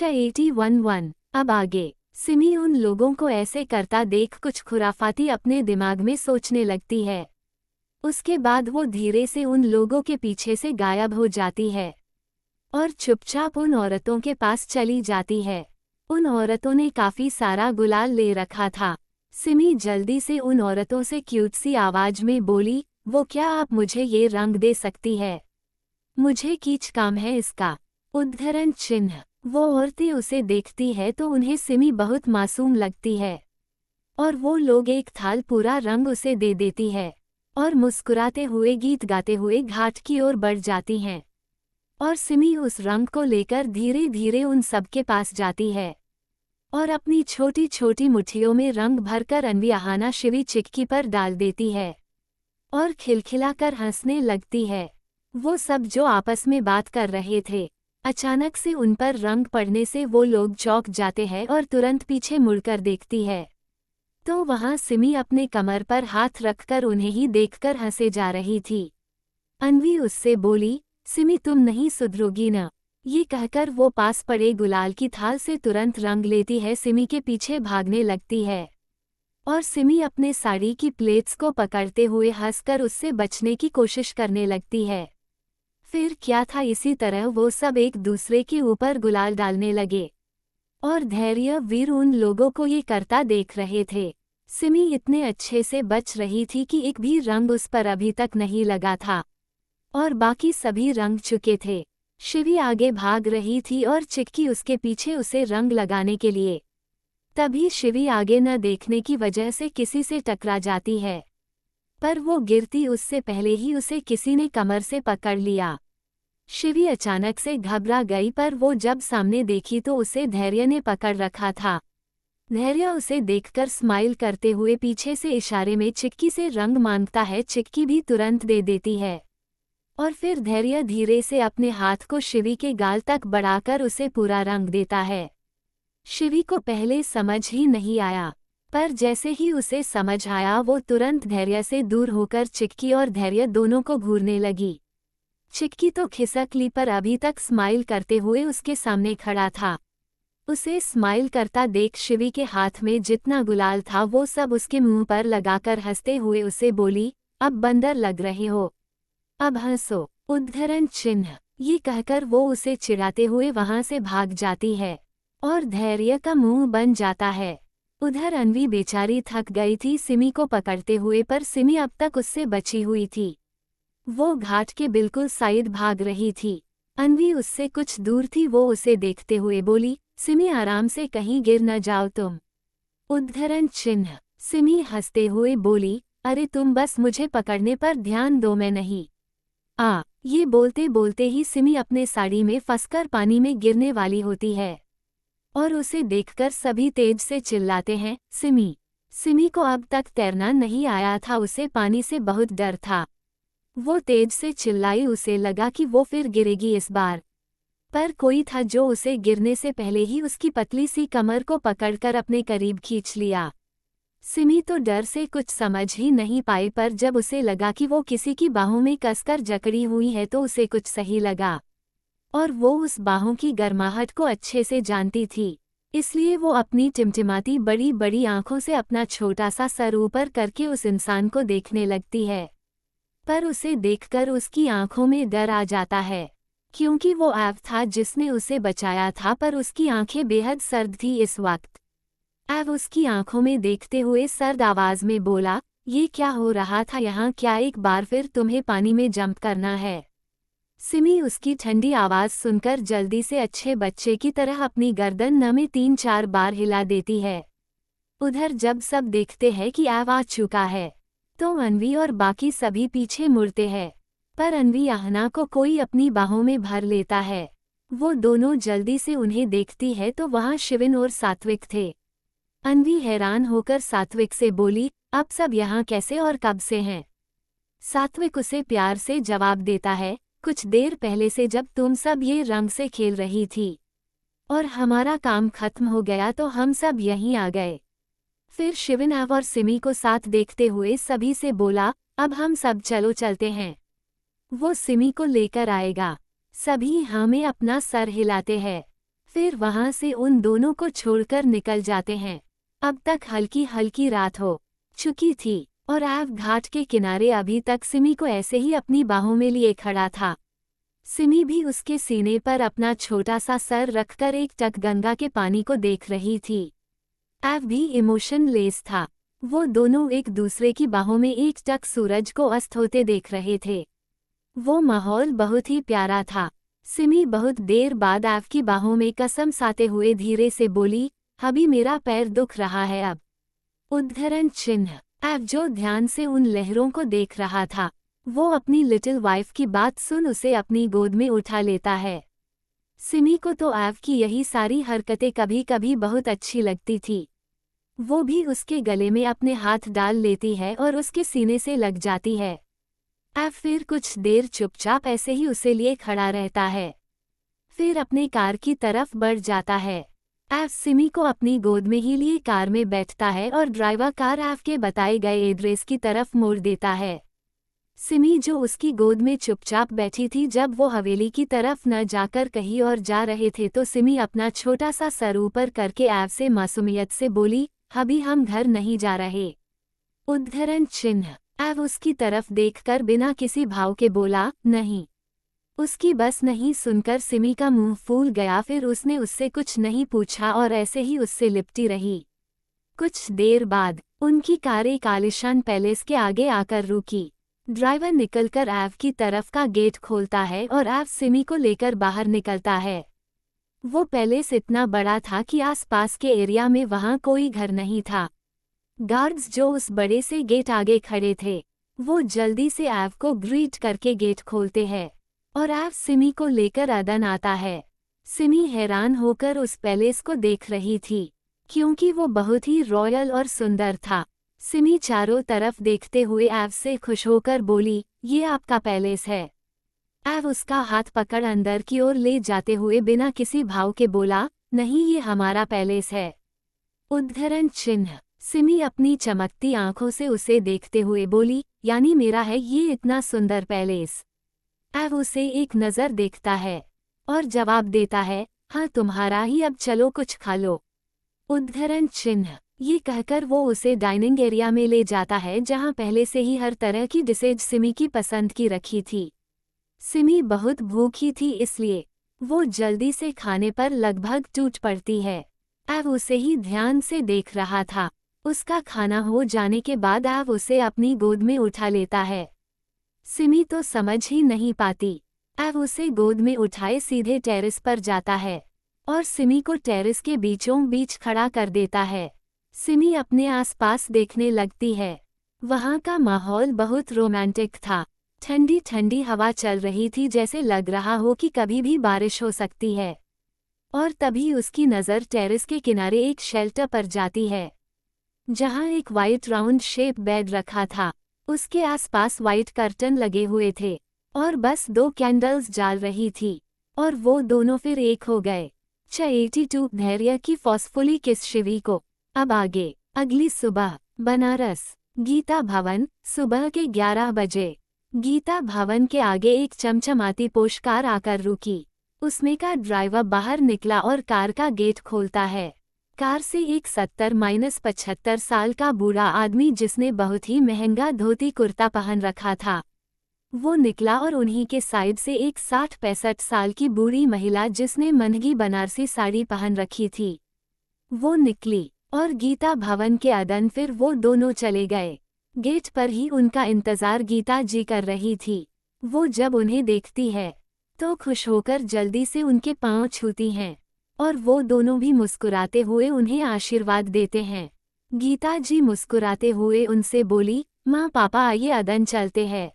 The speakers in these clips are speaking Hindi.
कक्षा 81-1। अब आगे सिमी उन लोगों को ऐसे करता देख कुछ खुराफाती अपने दिमाग में सोचने लगती है। उसके बाद वो धीरे से उन लोगों के पीछे से गायब हो जाती है और चुपचाप उन औरतों के पास चली जाती है। उन औरतों ने काफी सारा गुलाल ले रखा था। सिमी जल्दी से उन औरतों से क्यूट सी आवाज में बोली, वो क्या आप मुझे ये रंग दे सकती है? मुझे कीच काम है इसका। उद्धरण चिन्ह। वो औरतें उसे देखती है तो उन्हें सिमी बहुत मासूम लगती है और वो लोग एक थाल पूरा रंग उसे दे देती है और मुस्कुराते हुए गीत गाते हुए घाट की ओर बढ़ जाती हैं। और सिमी उस रंग को लेकर धीरे धीरे उन सबके पास जाती है और अपनी छोटी छोटी मुट्ठियों में रंग भरकर अनवियाहाना शिवी चिक्की पर डाल देती है और खिलखिलाकर हंसने लगती है। वो सब जो आपस में बात कर रहे थे, अचानक से उन पर रंग पड़ने से वो लोग चौंक जाते हैं और तुरंत पीछे मुड़कर देखती है तो वहां सिमी अपने कमर पर हाथ रखकर उन्हें ही देखकर हंसे जा रही थी। अन्वी उससे बोली, सिमी तुम नहीं सुधरोगी न। ये कहकर वो पास पड़े गुलाल की थाल से तुरंत रंग लेती है, सिमी के पीछे भागने लगती है और सिमी अपने साड़ी की प्लेट्स को पकड़ते हुए हंसकर उससे बचने की कोशिश करने लगती है। फिर क्या था, इसी तरह वो सब एक दूसरे के ऊपर गुलाल डालने लगे और धैर्य वीर उन लोगों को ये करता देख रहे थे। सिमी इतने अच्छे से बच रही थी कि एक भी रंग उस पर अभी तक नहीं लगा था और बाकी सभी रंग चुके थे। शिवी आगे भाग रही थी और चिक्की उसके पीछे उसे रंग लगाने के लिए। तभी शिवी आगे न देखने की वजह से किसी से टकरा जाती है, पर वो गिरती उससे पहले ही उसे किसी ने कमर से पकड़ लिया। शिवी अचानक से घबरा गई, पर वो जब सामने देखी तो उसे धैर्य ने पकड़ रखा था। धैर्य उसे देखकर स्माइल करते हुए पीछे से इशारे में चिक्की से रंग मांगता है। चिक्की भी तुरंत दे देती है और फिर धैर्य धीरे से अपने हाथ को शिवी के गाल तक बढ़ाकर उसे पूरा रंग देता है। शिवी को पहले समझ ही नहीं आया, पर जैसे ही उसे समझ आया वो तुरंत धैर्य से दूर होकर चिक्की और धैर्य दोनों को घूरने लगी। चिक्की तो खिसक ली, पर अभी तक स्माइल करते हुए उसके सामने खड़ा था। उसे स्माइल करता देख शिवी के हाथ में जितना गुलाल था वो सब उसके मुंह पर लगाकर हंसते हुए उसे बोली, अब बंदर लग रहे हो, अब हंसो। उद्धरण चिन्ह। ये कहकर वो उसे चिढ़ाते हुए वहां से भाग जाती है और धैर्य का मुंह बन जाता है। उधर अन्वी बेचारी थक गई थी सिमी को पकड़ते हुए, पर सिमी अब तक उससे बची हुई थी। वो घाट के बिल्कुल साइड भाग रही थी। अन्वी उससे कुछ दूर थी। वो उसे देखते हुए बोली, सिमी आराम से, कहीं गिर न जाओ तुम। उद्धरण चिन्ह। सिमी हंसते हुए बोली, अरे तुम बस मुझे पकड़ने पर ध्यान दो, मैं नहीं। ये बोलते बोलते ही सिमी अपने साड़ी में फंसकर पानी में गिरने वाली होती है और उसे देखकर सभी तेज से चिल्लाते हैं, सिमी। सिमी को अब तक तैरना नहीं आया था, उसे पानी से बहुत डर था। वो तेज से चिल्लाई, उसे लगा कि वो फिर गिरेगी इस बार, पर कोई था जो उसे गिरने से पहले ही उसकी पतली सी कमर को पकड़कर अपने करीब खींच लिया। सिमी तो डर से कुछ समझ ही नहीं पाई, पर जब उसे लगा कि वो किसी की बाहों में कसकर जकड़ी हुई है तो उसे कुछ सही लगा और वो उस बाहों की गर्माहट को अच्छे से जानती थी। इसलिए वो अपनी टिमटिमाती बड़ी बड़ी आंखों से अपना छोटा सा सर ऊपर करके उस इंसान को देखने लगती है, पर उसे देखकर उसकी आंखों में डर आ जाता है, क्योंकि वो ऐव था जिसने उसे बचाया था, पर उसकी आंखें बेहद सर्द थी इस वक्त। ऐव उसकी आंखों में देखते हुए सर्द आवाज में बोला, ये क्या हो रहा था यहाँ, क्या एक बार फिर तुम्हें पानी में जंप करना है? सिमी उसकी ठंडी आवाज सुनकर जल्दी से अच्छे बच्चे की तरह अपनी गर्दन न में 3-4 बार हिला देती है। उधर जब सब देखते हैं कि ऐव आ चुका है तो अन्वी और बाकी सभी पीछे मुड़ते हैं, पर अनवियाहना को कोई अपनी बाहों में भर लेता है। वो दोनों जल्दी से उन्हें देखती है तो वहां शिविन और सात्विक थे। अन्वी हैरान होकर सात्विक से बोली, अब सब यहाँ कैसे और कब से हैं? सात्विक उसे प्यार से जवाब देता है, कुछ देर पहले से जब तुम सब ये रंग से खेल रही थी और हमारा काम खत्म हो गया तो हम सब यहीं आ गए। फिर शिविन ऐव और सिमी को साथ देखते हुए सभी से बोला, अब हम सब चलो चलते हैं, वो सिमी को लेकर आएगा। सभी हाँ में अपना सर हिलाते हैं। फिर वहां से उन दोनों को छोड़कर निकल जाते हैं। अब तक हल्की हल्की रात हो चुकी थी और एव घाट के किनारे अभी तक सिमी को ऐसे ही अपनी बाहों में लिए खड़ा था। सिमी भी उसके सीने पर अपना छोटा सा सर रखकर एक टक गंगा के पानी को देख रही थी। एव भी इमोशनलेस था। वो दोनों एक दूसरे की बाहों में एक टक सूरज को अस्त होते देख रहे थे। वो माहौल बहुत ही प्यारा था। सिमी बहुत देर बाद एव की बाहों में कसम साते हुए धीरे से बोली, अभी मेरा पैर दुख रहा है अब। उद्धरण चिन्ह। एव जो ध्यान से उन लहरों को देख रहा था, वो अपनी लिटिल वाइफ की बात सुन उसे अपनी गोद में उठा लेता है। सिमी को तो एव की यही सारी हरकतें कभी कभी बहुत अच्छी लगती थी। वो भी उसके गले में अपने हाथ डाल लेती है और उसके सीने से लग जाती है। एव फिर कुछ देर चुपचाप ऐसे ही उसे लिए खड़ा रहता है, फिर अपने कार की तरफ बढ़ जाता है। एव सिमी को अपनी गोद में ही लिए कार में बैठता है और ड्राइवर कार एव के बताए गए एड्रेस की तरफ मोड़ देता है। सिमी जो उसकी गोद में चुपचाप बैठी थी, जब वो हवेली की तरफ न जाकर कहीं और जा रहे थे तो सिमी अपना छोटा सा सर ऊपर करके एव से मासूमियत से बोली, अभी हम घर नहीं जा रहे। उद्धरण चिन्ह। एव उसकी तरफ देखकर बिना किसी भाव के बोला, नहीं। उसकी बस नहीं सुनकर सिमी का मुंह फूल गया। फिर उसने उससे कुछ नहीं पूछा और ऐसे ही उससे लिपटी रही। कुछ देर बाद उनकी कार एक आलिशान पैलेस के आगे आकर रुकी। ड्राइवर निकलकर एव की तरफ का गेट खोलता है और एव सिमी को लेकर बाहर निकलता है। वो पैलेस इतना बड़ा था कि आसपास के एरिया में वहां कोई घर नहीं था। गार्ड्स जो उस बड़े से गेट आगे खड़े थे, वो जल्दी से एव को ग्रीट करके गेट खोलते हैं और एव सिमी को लेकर अदन आता है। सिमी हैरान होकर उस पैलेस को देख रही थी, क्योंकि वो बहुत ही रॉयल और सुंदर था। सिमी चारों तरफ देखते हुए एव से खुश होकर बोली, ये आपका पैलेस है। एव उसका हाथ पकड़ अंदर की ओर ले जाते हुए बिना किसी भाव के बोला, नहीं, ये हमारा पैलेस है। उद्धरण चिन्ह। सिमी अपनी चमकती आंखों से उसे देखते हुए बोली, यानी मेरा है ये इतना सुंदर पैलेस। एव उसे एक नज़र देखता है और जवाब देता है, हाँ तुम्हारा ही, अब चलो कुछ खा लो। उद्धरण चिन्ह। ये कहकर वो उसे डाइनिंग एरिया में ले जाता है, जहाँ पहले से ही हर तरह की डिशेज सिमी की पसंद की रखी थी। सिमी बहुत भूखी थी, इसलिए वो जल्दी से खाने पर लगभग टूट पड़ती है। एव उसे ही ध्यान से देख रहा था। उसका खाना हो जाने के बाद एव उसे अपनी गोद में उठा लेता है। सिमी तो समझ ही नहीं पाती। एव उसे गोद में उठाए सीधे टेरेस पर जाता है और सिमी को टेरेस के बीचों बीच खड़ा कर देता है। सिमी अपने आसपास देखने लगती है। वहाँ का माहौल बहुत रोमांटिक था। ठंडी ठंडी हवा चल रही थी, जैसे लग रहा हो कि कभी भी बारिश हो सकती है। और तभी उसकी नज़र टेरेस के किनारे एक शेल्टर पर जाती है, जहाँ एक वाइट राउंड शेप बेड रखा था। उसके आसपास वाइट कर्टन लगे हुए थे और बस 2 कैंडल्स जल रही थी और वो दोनों फिर एक हो गए। 82 धैर्य की फॉर्सफुली किस शिवी को। अब आगे। अगली सुबह बनारस गीता भवन, सुबह के 11 बजे। गीता भवन के आगे एक चमचमाती पोश कार आकर रुकी। उसमें का ड्राइवर बाहर निकला और कार का गेट खोलता है। कार से एक 70-75 साल का बूढ़ा आदमी, जिसने बहुत ही महंगा धोती कुर्ता पहन रखा था, वो निकला और उन्हीं के साइड से एक 60-65 साल की बूढ़ी महिला, जिसने महंगी बनारसी साड़ी पहन रखी थी, वो निकली और गीता भवन के अदन फिर वो दोनों चले गए। गेट पर ही उनका इंतजार गीता जी कर रही थी। वो जब उन्हें देखती है तो खुश होकर जल्दी से उनके पांव छूती हैं और वो दोनों भी मुस्कुराते हुए उन्हें आशीर्वाद देते हैं। गीता जी मुस्कुराते हुए उनसे बोली, माँ पापा आइए अदन चलते हैं।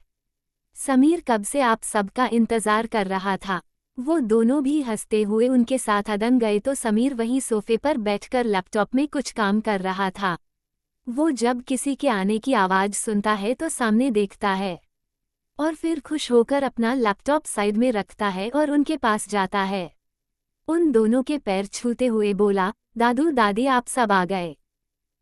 समीर कब से आप सबका इंतजार कर रहा था। वो दोनों भी हंसते हुए उनके साथ अदन गए तो समीर वहीं सोफे पर बैठकर लैपटॉप में कुछ काम कर रहा था। वो जब किसी के आने की आवाज़ सुनता है तो सामने देखता है और फिर खुश होकर अपना लैपटॉप साइड में रखता है और उनके पास जाता है। उन दोनों के पैर छूते हुए बोला, दादू दादी आप सब आ गए।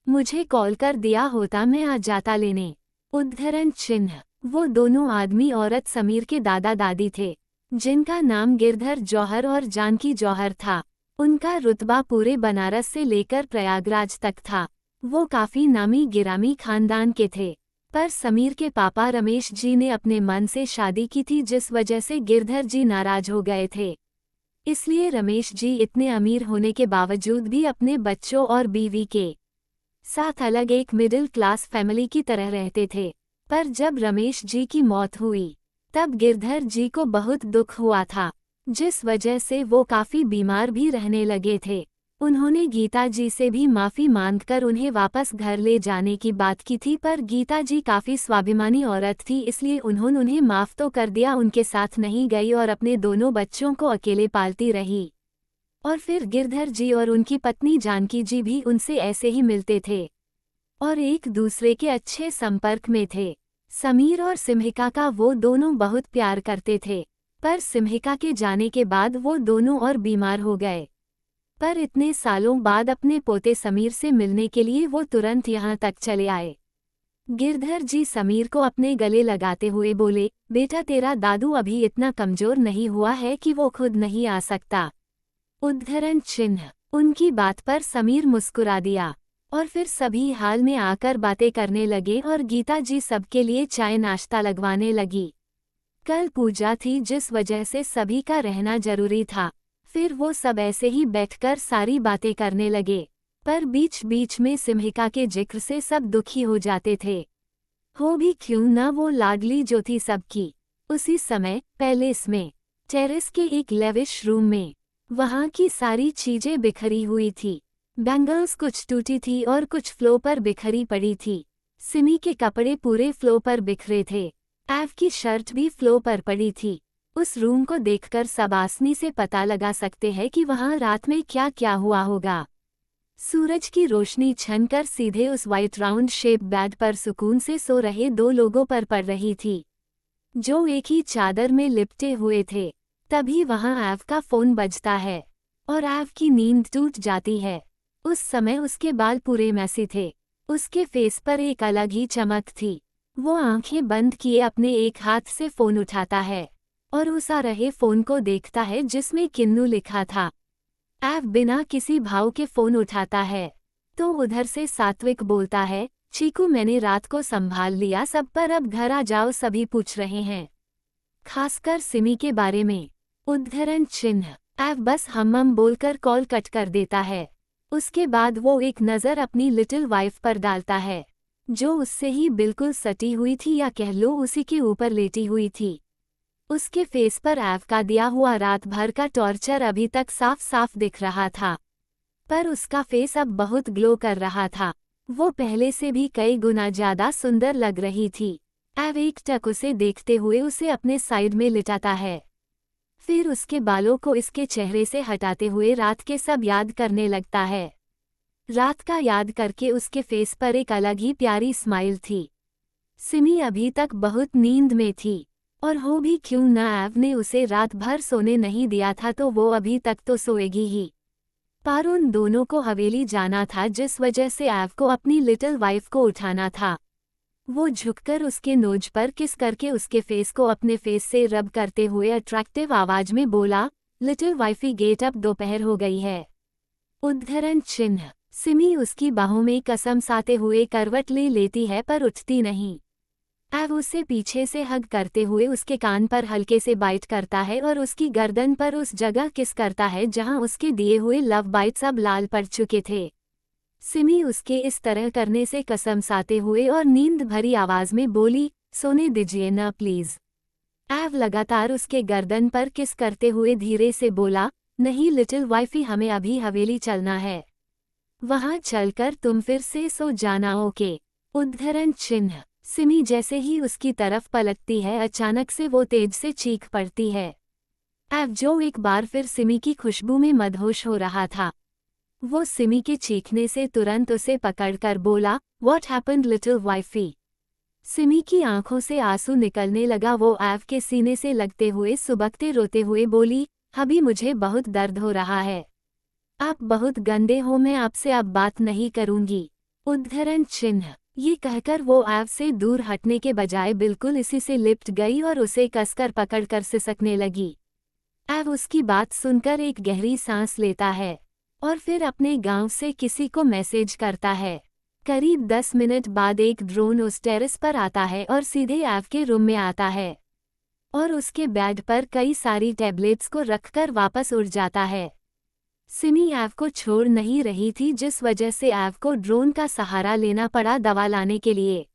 मुझे कॉल कर दिया होता मैं आ जाता लेने। उद्धरण चिन्ह। वो दोनों आदमी औरत समीर के दादा दादी थे, जिनका नाम गिरधर जौहर और जानकी जौहर था। उनका रुतबा पूरे बनारस से लेकर प्रयागराज तक था। वो काफी नामी गिरामी खानदान के थे। पर समीर के पापा रमेश जी ने अपने मन से शादी की थी, जिस वजह से गिरधर जी नाराज हो गए थे। इसलिए रमेश जी इतने अमीर होने के बावजूद भी अपने बच्चों और बीवी के साथ अलग एक मिडिल क्लास फैमिली की तरह रहते थे। पर जब रमेश जी की मौत हुई तब गिरधर जी को बहुत दुख हुआ था, जिस वजह से वो काफी बीमार भी रहने लगे थे। उन्होंने गीता जी से भी माफी मांगकर उन्हें वापस घर ले जाने की बात की थी, पर गीता जी काफी स्वाभिमानी औरत थी, इसलिए उन्होंने उन्हें माफ तो कर दिया, उनके साथ नहीं गई और अपने दोनों बच्चों को अकेले पालती रही। और फिर गिरधर जी और उनकी पत्नी जानकी जी भी उनसे ऐसे ही मिलते थे और एक दूसरे के अच्छे संपर्क में थे। समीर और सिम्हिका का वो दोनों बहुत प्यार करते थे, पर सिम्हिका के जाने के बाद वो दोनों और बीमार हो गए। पर इतने सालों बाद अपने पोते समीर से मिलने के लिए वो तुरंत यहाँ तक चले आए। गिरधर जी समीर को अपने गले लगाते हुए बोले, बेटा तेरा दादू अभी इतना कमजोर नहीं हुआ है कि वो खुद नहीं आ सकता। उद्धरण चिन्ह। उनकी बात पर समीर मुस्कुरा दिया और फिर सभी हाल में आकर बातें करने लगे और गीता जी सबके लिए चाय नाश्ता लगवाने लगी। कल पूजा थी, जिस वजह से सभी का रहना जरूरी था। फिर वो सब ऐसे ही बैठकर सारी बातें करने लगे, पर बीच बीच में सिम्हिका के जिक्र से सब दुखी हो जाते थे। हो भी क्यों ना, वो लाडली जो थी सबकी। उसी समय पैलेस में टेरेस के एक लेविश रूम में वहाँ की सारी चीजें बिखरी हुई थी। बैंगल्स कुछ टूटी थी और कुछ फ्लो पर बिखरी पड़ी थी। सिमी के कपड़े पूरे फ्लो पर बिखरे थे। एव की शर्ट भी फ्लो पर पड़ी थी। उस रूम को देखकर सब आसानी से पता लगा सकते हैं कि वहाँ रात में क्या क्या हुआ होगा। सूरज की रोशनी छनकर सीधे उस वाइट राउंड शेप बेड पर सुकून से सो रहे दो लोगों पर पड़ रही थी, जो एक ही चादर में लिपटे हुए थे। तभी वहाँ एव का फोन बजता है और एव की नींद टूट जाती है। उस समय उसके बाल पूरे मैसी थे। उसके फेस पर एक अलग ही चमक थी। वो आंखें बंद किए अपने एक हाथ से फोन उठाता है और उस आ रहे फोन को देखता है जिसमें किन्नू लिखा था। एव बिना किसी भाव के फोन उठाता है तो उधर से सात्विक बोलता है, चीकू मैंने रात को संभाल लिया सब, पर अब घर आ जाओ, सभी पूछ रहे हैं, खासकर सिमी के बारे में। उद्धरण चिन्ह। एव बस हम बोलकर कॉल कट कर देता है। उसके बाद वो एक नज़र अपनी लिटिल वाइफ पर डालता है, जो उससे ही बिल्कुल सटी हुई थी, या कह लो उसी के ऊपर लेटी हुई थी। उसके फेस पर एव का दिया हुआ रात भर का टॉर्चर अभी तक साफ साफ दिख रहा था, पर उसका फेस अब बहुत ग्लो कर रहा था। वो पहले से भी कई गुना ज्यादा सुंदर लग रही थी। एव एक टक उसे देखते हुए उसे अपने साइड में लिटाता है, फिर उसके बालों को इसके चेहरे से हटाते हुए रात के सब याद करने लगता है। रात का याद करके उसके फेस पर एक अलग ही प्यारी स्माइल थी। सिमी अभी तक बहुत नींद में थी, और हो भी क्यों ना एव ने उसे रात भर सोने नहीं दिया था, तो वो अभी तक तो सोएगी ही। पर उन दोनों को हवेली जाना था, जिस वजह से एव को अपनी लिटिल वाइफ को उठाना था। वो झुककर उसके नोज पर किस करके उसके फेस को अपने फेस से रब करते हुए अट्रैक्टिव आवाज में बोला, लिटिल वाइफी गेट अप, दोपहर हो गई है। उद्धरण चिन्ह। सिमी उसकी बाहों में कसम साते हुए करवट ले लेती है, पर उठती नहीं। एव उसे पीछे से हग करते हुए उसके कान पर हल्के से बाइट करता है और उसकी गर्दन पर उस जगह किस करता है जहां उसके दिए हुए लव बाइट्स अब लाल पड़ चुके थे। सिमी उसके इस तरह करने से कसम साते हुए और नींद भरी आवाज में बोली, सोने दीजिए ना प्लीज। एव लगातार उसके गर्दन पर किस करते हुए धीरे से बोला, नहीं लिटिल वाइफी, हमें अभी हवेली चलना है, वहां चलकर तुम फिर से सो जाना, ओके। उद्धरण चिन्ह। सिमी जैसे ही उसकी तरफ पलटती है, अचानक से वो तेज से चीख पड़ती है। एव जो एक बार फिर सिमी की खुशबू में मदहोश हो रहा था, वो सिमी के चीखने से तुरंत उसे पकड़कर बोला, what happened little wifey. Simi की आंखों से आंसू निकलने लगा। वो एव के सीने से लगते हुए सुबकते रोते हुए बोली, अभी मुझे बहुत दर्द हो रहा है, आप बहुत गंदे हो, मैं आपसे अब बात नहीं करूंगी। उद्धरण चिन्ह। ये कहकर वो एव से दूर हटने के बजाय बिल्कुल इसी से लिपट गई और उसे कसकर पकड़कर सिसकने लगी। एव उसकी बात सुनकर एक गहरी सांस लेता है और फिर अपने गांव से किसी को मैसेज करता है। करीब 10 मिनट बाद एक ड्रोन उस टेरेस पर आता है और सीधे एव के रूम में आता है और उसके बेड पर कई सारी टैबलेट्स को रखकर वापस उड़ जाता है। सिमी एव को छोड़ नहीं रही थी, जिस वजह से एव को ड्रोन का सहारा लेना पड़ा दवा लाने के लिए।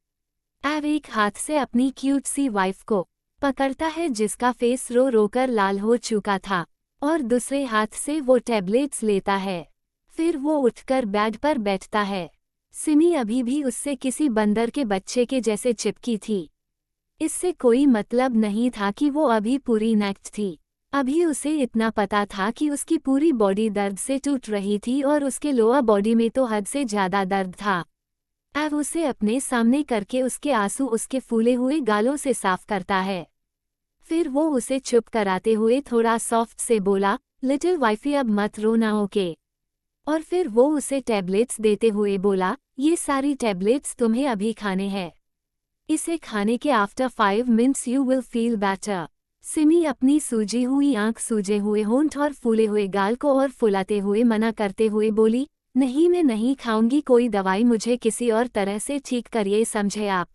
एव एक हाथ से अपनी क्यूट सी वाइफ को पकड़ता है जिसका फेस रो रो कर लाल हो चुका था और दूसरे हाथ से वो टैबलेट्स लेता है। फिर वो उठकर बेड पर बैठता है। सिमी अभी भी उससे किसी बंदर के बच्चे के जैसे चिपकी थी। इससे कोई मतलब नहीं था कि वो अभी पूरी नेक्ड थी। अभी उसे इतना पता था कि उसकी पूरी बॉडी दर्द से टूट रही थी और उसके लोअर बॉडी में तो हद से ज्यादा दर्द था। एव उसे अपने सामने करके उसके आंसू उसके फूले हुए गालों से साफ करता है। फिर वो उसे चुप कराते हुए थोड़ा सॉफ्ट से बोला, लिटिल वाइफी अब मत रोना, ओके। और फिर वो उसे टैबलेट्स देते हुए बोला, ये सारी टैबलेट्स तुम्हें अभी खाने हैं। इसे खाने के after 5 minutes you will feel better. Simi अपनी सूजी हुई आंख, सूजे हुए होंठ और फूले हुए गाल को और फुलाते हुए मना करते हुए बोली, नहीं मैं नहीं खाऊंगी कोई दवाई, मुझे किसी और तरह से ठीक करिए, समझे आप।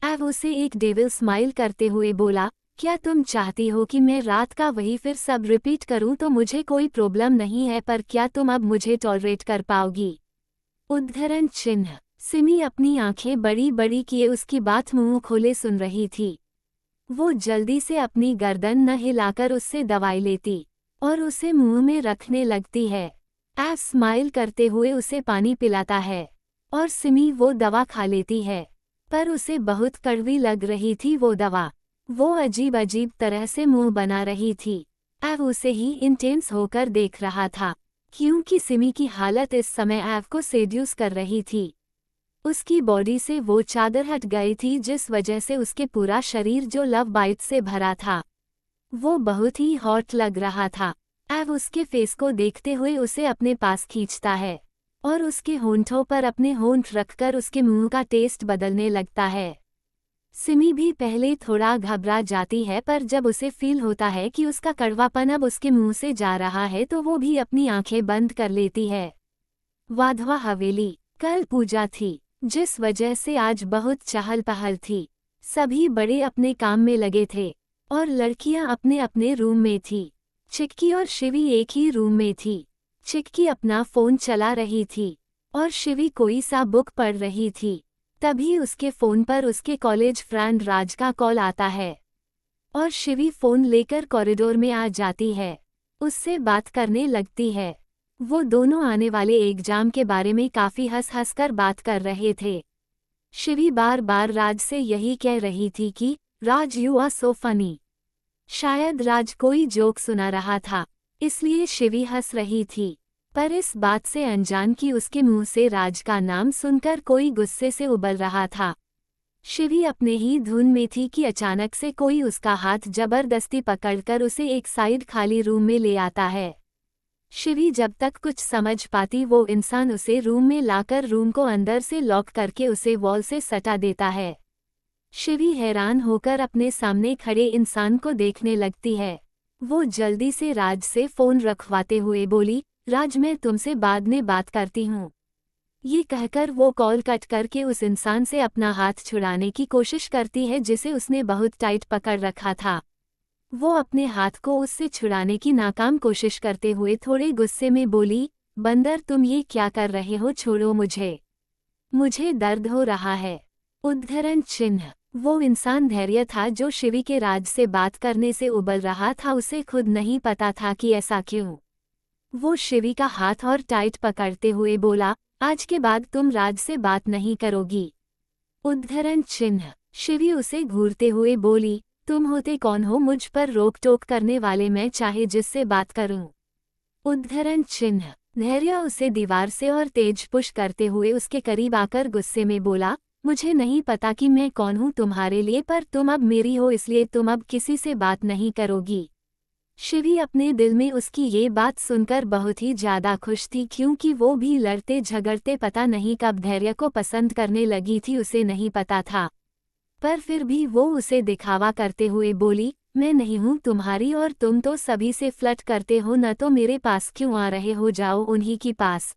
एव उसे एक डेविल स्माइल करते हुए बोला, क्या तुम चाहती हो कि मैं रात का वही फिर सब रिपीट करूं? तो मुझे कोई प्रॉब्लम नहीं है, पर क्या तुम अब मुझे टॉलरेट कर पाओगी? उद्धरण चिन्ह। सिमी अपनी आंखें बड़ी बड़ी किए उसकी बात मुंह खोले सुन रही थी। वो जल्दी से अपनी गर्दन न हिलाकर उससे दवाई लेती और उसे मुंह में रखने लगती है। एव स्माइल करते हुए उसे पानी पिलाता है और सिमी वो दवा खा लेती है, पर उसे बहुत कड़वी लग रही थी वो दवा। वो अजीब अजीब तरह से मुंह बना रही थी। एव उसे ही इंटेंस होकर देख रहा था, क्योंकि सिमी की हालत इस समय एव को सेड्यूस कर रही थी। उसकी बॉडी से वो चादर हट गई थी, जिस वजह से उसके पूरा शरीर जो लव बाइट से भरा था वो बहुत ही हॉट लग रहा था। एव उसके फेस को देखते हुए उसे अपने पास खींचता है और उसके होंठों पर अपने होंठ रखकर उसके मुंह का टेस्ट बदलने लगता है। सिमी भी पहले थोड़ा घबरा जाती है, पर जब उसे फील होता है कि उसका कड़वापन अब उसके मुंह से जा रहा है तो वो भी अपनी आंखें बंद कर लेती है। वाधवा हवेली। कल पूजा थी, जिस वजह से आज बहुत चहल पहल थी। सभी बड़े अपने काम में लगे थे और लड़कियां अपने अपने रूम में थी। चिक्की और शिवी एक ही रूम में थी। चिक्की अपना फोन चला रही थी और शिवी कोई सा बुक पढ़ रही थी। तभी उसके फोन पर उसके कॉलेज फ्रेंड राज का कॉल आता है और शिवी फोन लेकर कॉरिडोर में आ जाती है। उससे बात करने लगती है। वो दोनों आने वाले एग्जाम के बारे में काफी हंस हंस कर बात कर रहे थे। शिवी बार बार राज से यही कह रही थी कि राज यू आर सो फनी। शायद राज कोई जोक सुना रहा था, इसलिए शिवी हंस रही थी, पर इस बात से अनजान कि उसके मुंह से राज का नाम सुनकर कोई गुस्से से उबल रहा था। शिवी अपने ही धुन में थी कि अचानक से कोई उसका हाथ जबरदस्ती पकड़कर उसे एक साइड खाली रूम में ले आता है। शिवी जब तक कुछ समझ पाती वो इंसान उसे रूम में लाकर रूम को अंदर से लॉक करके उसे वॉल से सटा देता है। शिवी हैरान होकर अपने सामने खड़े इंसान को देखने लगती है। वो जल्दी से राज से फोन रखवाते हुए बोली, राज मैं तुमसे बाद में बात करती हूँ। ये कहकर वो कॉल कट करके उस इंसान से अपना हाथ छुड़ाने की कोशिश करती है जिसे उसने बहुत टाइट पकड़ रखा था। वो अपने हाथ को उससे छुड़ाने की नाकाम कोशिश करते हुए थोड़े गुस्से में बोली, बंदर तुम ये क्या कर रहे हो, छोड़ो मुझे दर्द हो रहा है। उद्धरण चिन्ह। वो इंसान धैर्य था जो शिवी के राज से बात करने से उबल रहा था। उसे खुद नहीं पता था कि ऐसा क्यों। वो शिवी का हाथ और टाइट पकड़ते हुए बोला, आज के बाद तुम राज से बात नहीं करोगी। उद्धरण चिन्ह। शिवी उसे घूरते हुए बोली, तुम होते कौन हो मुझ पर रोक टोक करने वाले, मैं चाहे जिससे बात करूं। उद्धरण चिन्ह। धैर्य उसे दीवार से और तेज पुश करते हुए उसके करीब आकर गुस्से में बोला, मुझे नहीं पता कि मैं कौन हूं तुम्हारे लिए, पर तुम अब मेरी हो, इसलिए तुम अब किसी से बात नहीं करोगी। शिवी अपने दिल में उसकी ये बात सुनकर बहुत ही ज्यादा खुश थी, क्योंकि वो भी लड़ते झगड़ते पता नहीं कब धैर्य को पसंद करने लगी थी, उसे नहीं पता था। पर फिर भी वो उसे दिखावा करते हुए बोली, मैं नहीं हूँ तुम्हारी और तुम तो सभी से फ्लर्ट करते हो, न तो मेरे पास क्यों आ रहे हो, जाओ उन्हीं के पास।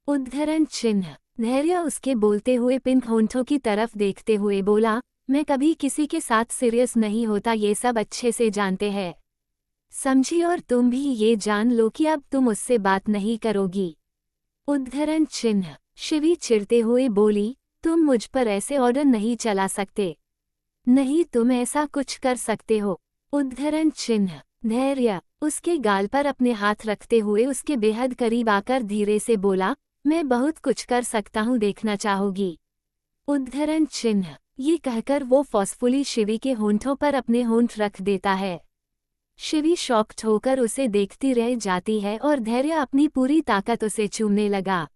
उद्धरण चिन्ह। धैर्य उसके बोलते हुए पिंक होंठों की तरफ देखते हुए बोला, मैं कभी किसी के साथ सीरियस नहीं होता, ये सब अच्छे से जानते हैं समझी, और तुम भी ये जान लो कि अब तुम उससे बात नहीं करोगी। उद्धरण चिन्ह। शिवी चिढ़ते हुए बोली, तुम मुझ पर ऐसे ऑर्डर नहीं चला सकते। नहीं तुम ऐसा कुछ कर सकते हो। उद्धरण चिन्ह। धैर्य उसके गाल पर अपने हाथ रखते हुए उसके बेहद करीब आकर धीरे से बोला, मैं बहुत कुछ कर सकता हूँ, देखना चाहोगी। उद्धरण चिन्ह। ये कहकर वो फोर्सफुली शिवी के होंठों पर अपने होंठ रख देता है। शिवी शॉक्ड होकर उसे देखती रह जाती है और धैर्य अपनी पूरी ताकत उसे चूमने लगा।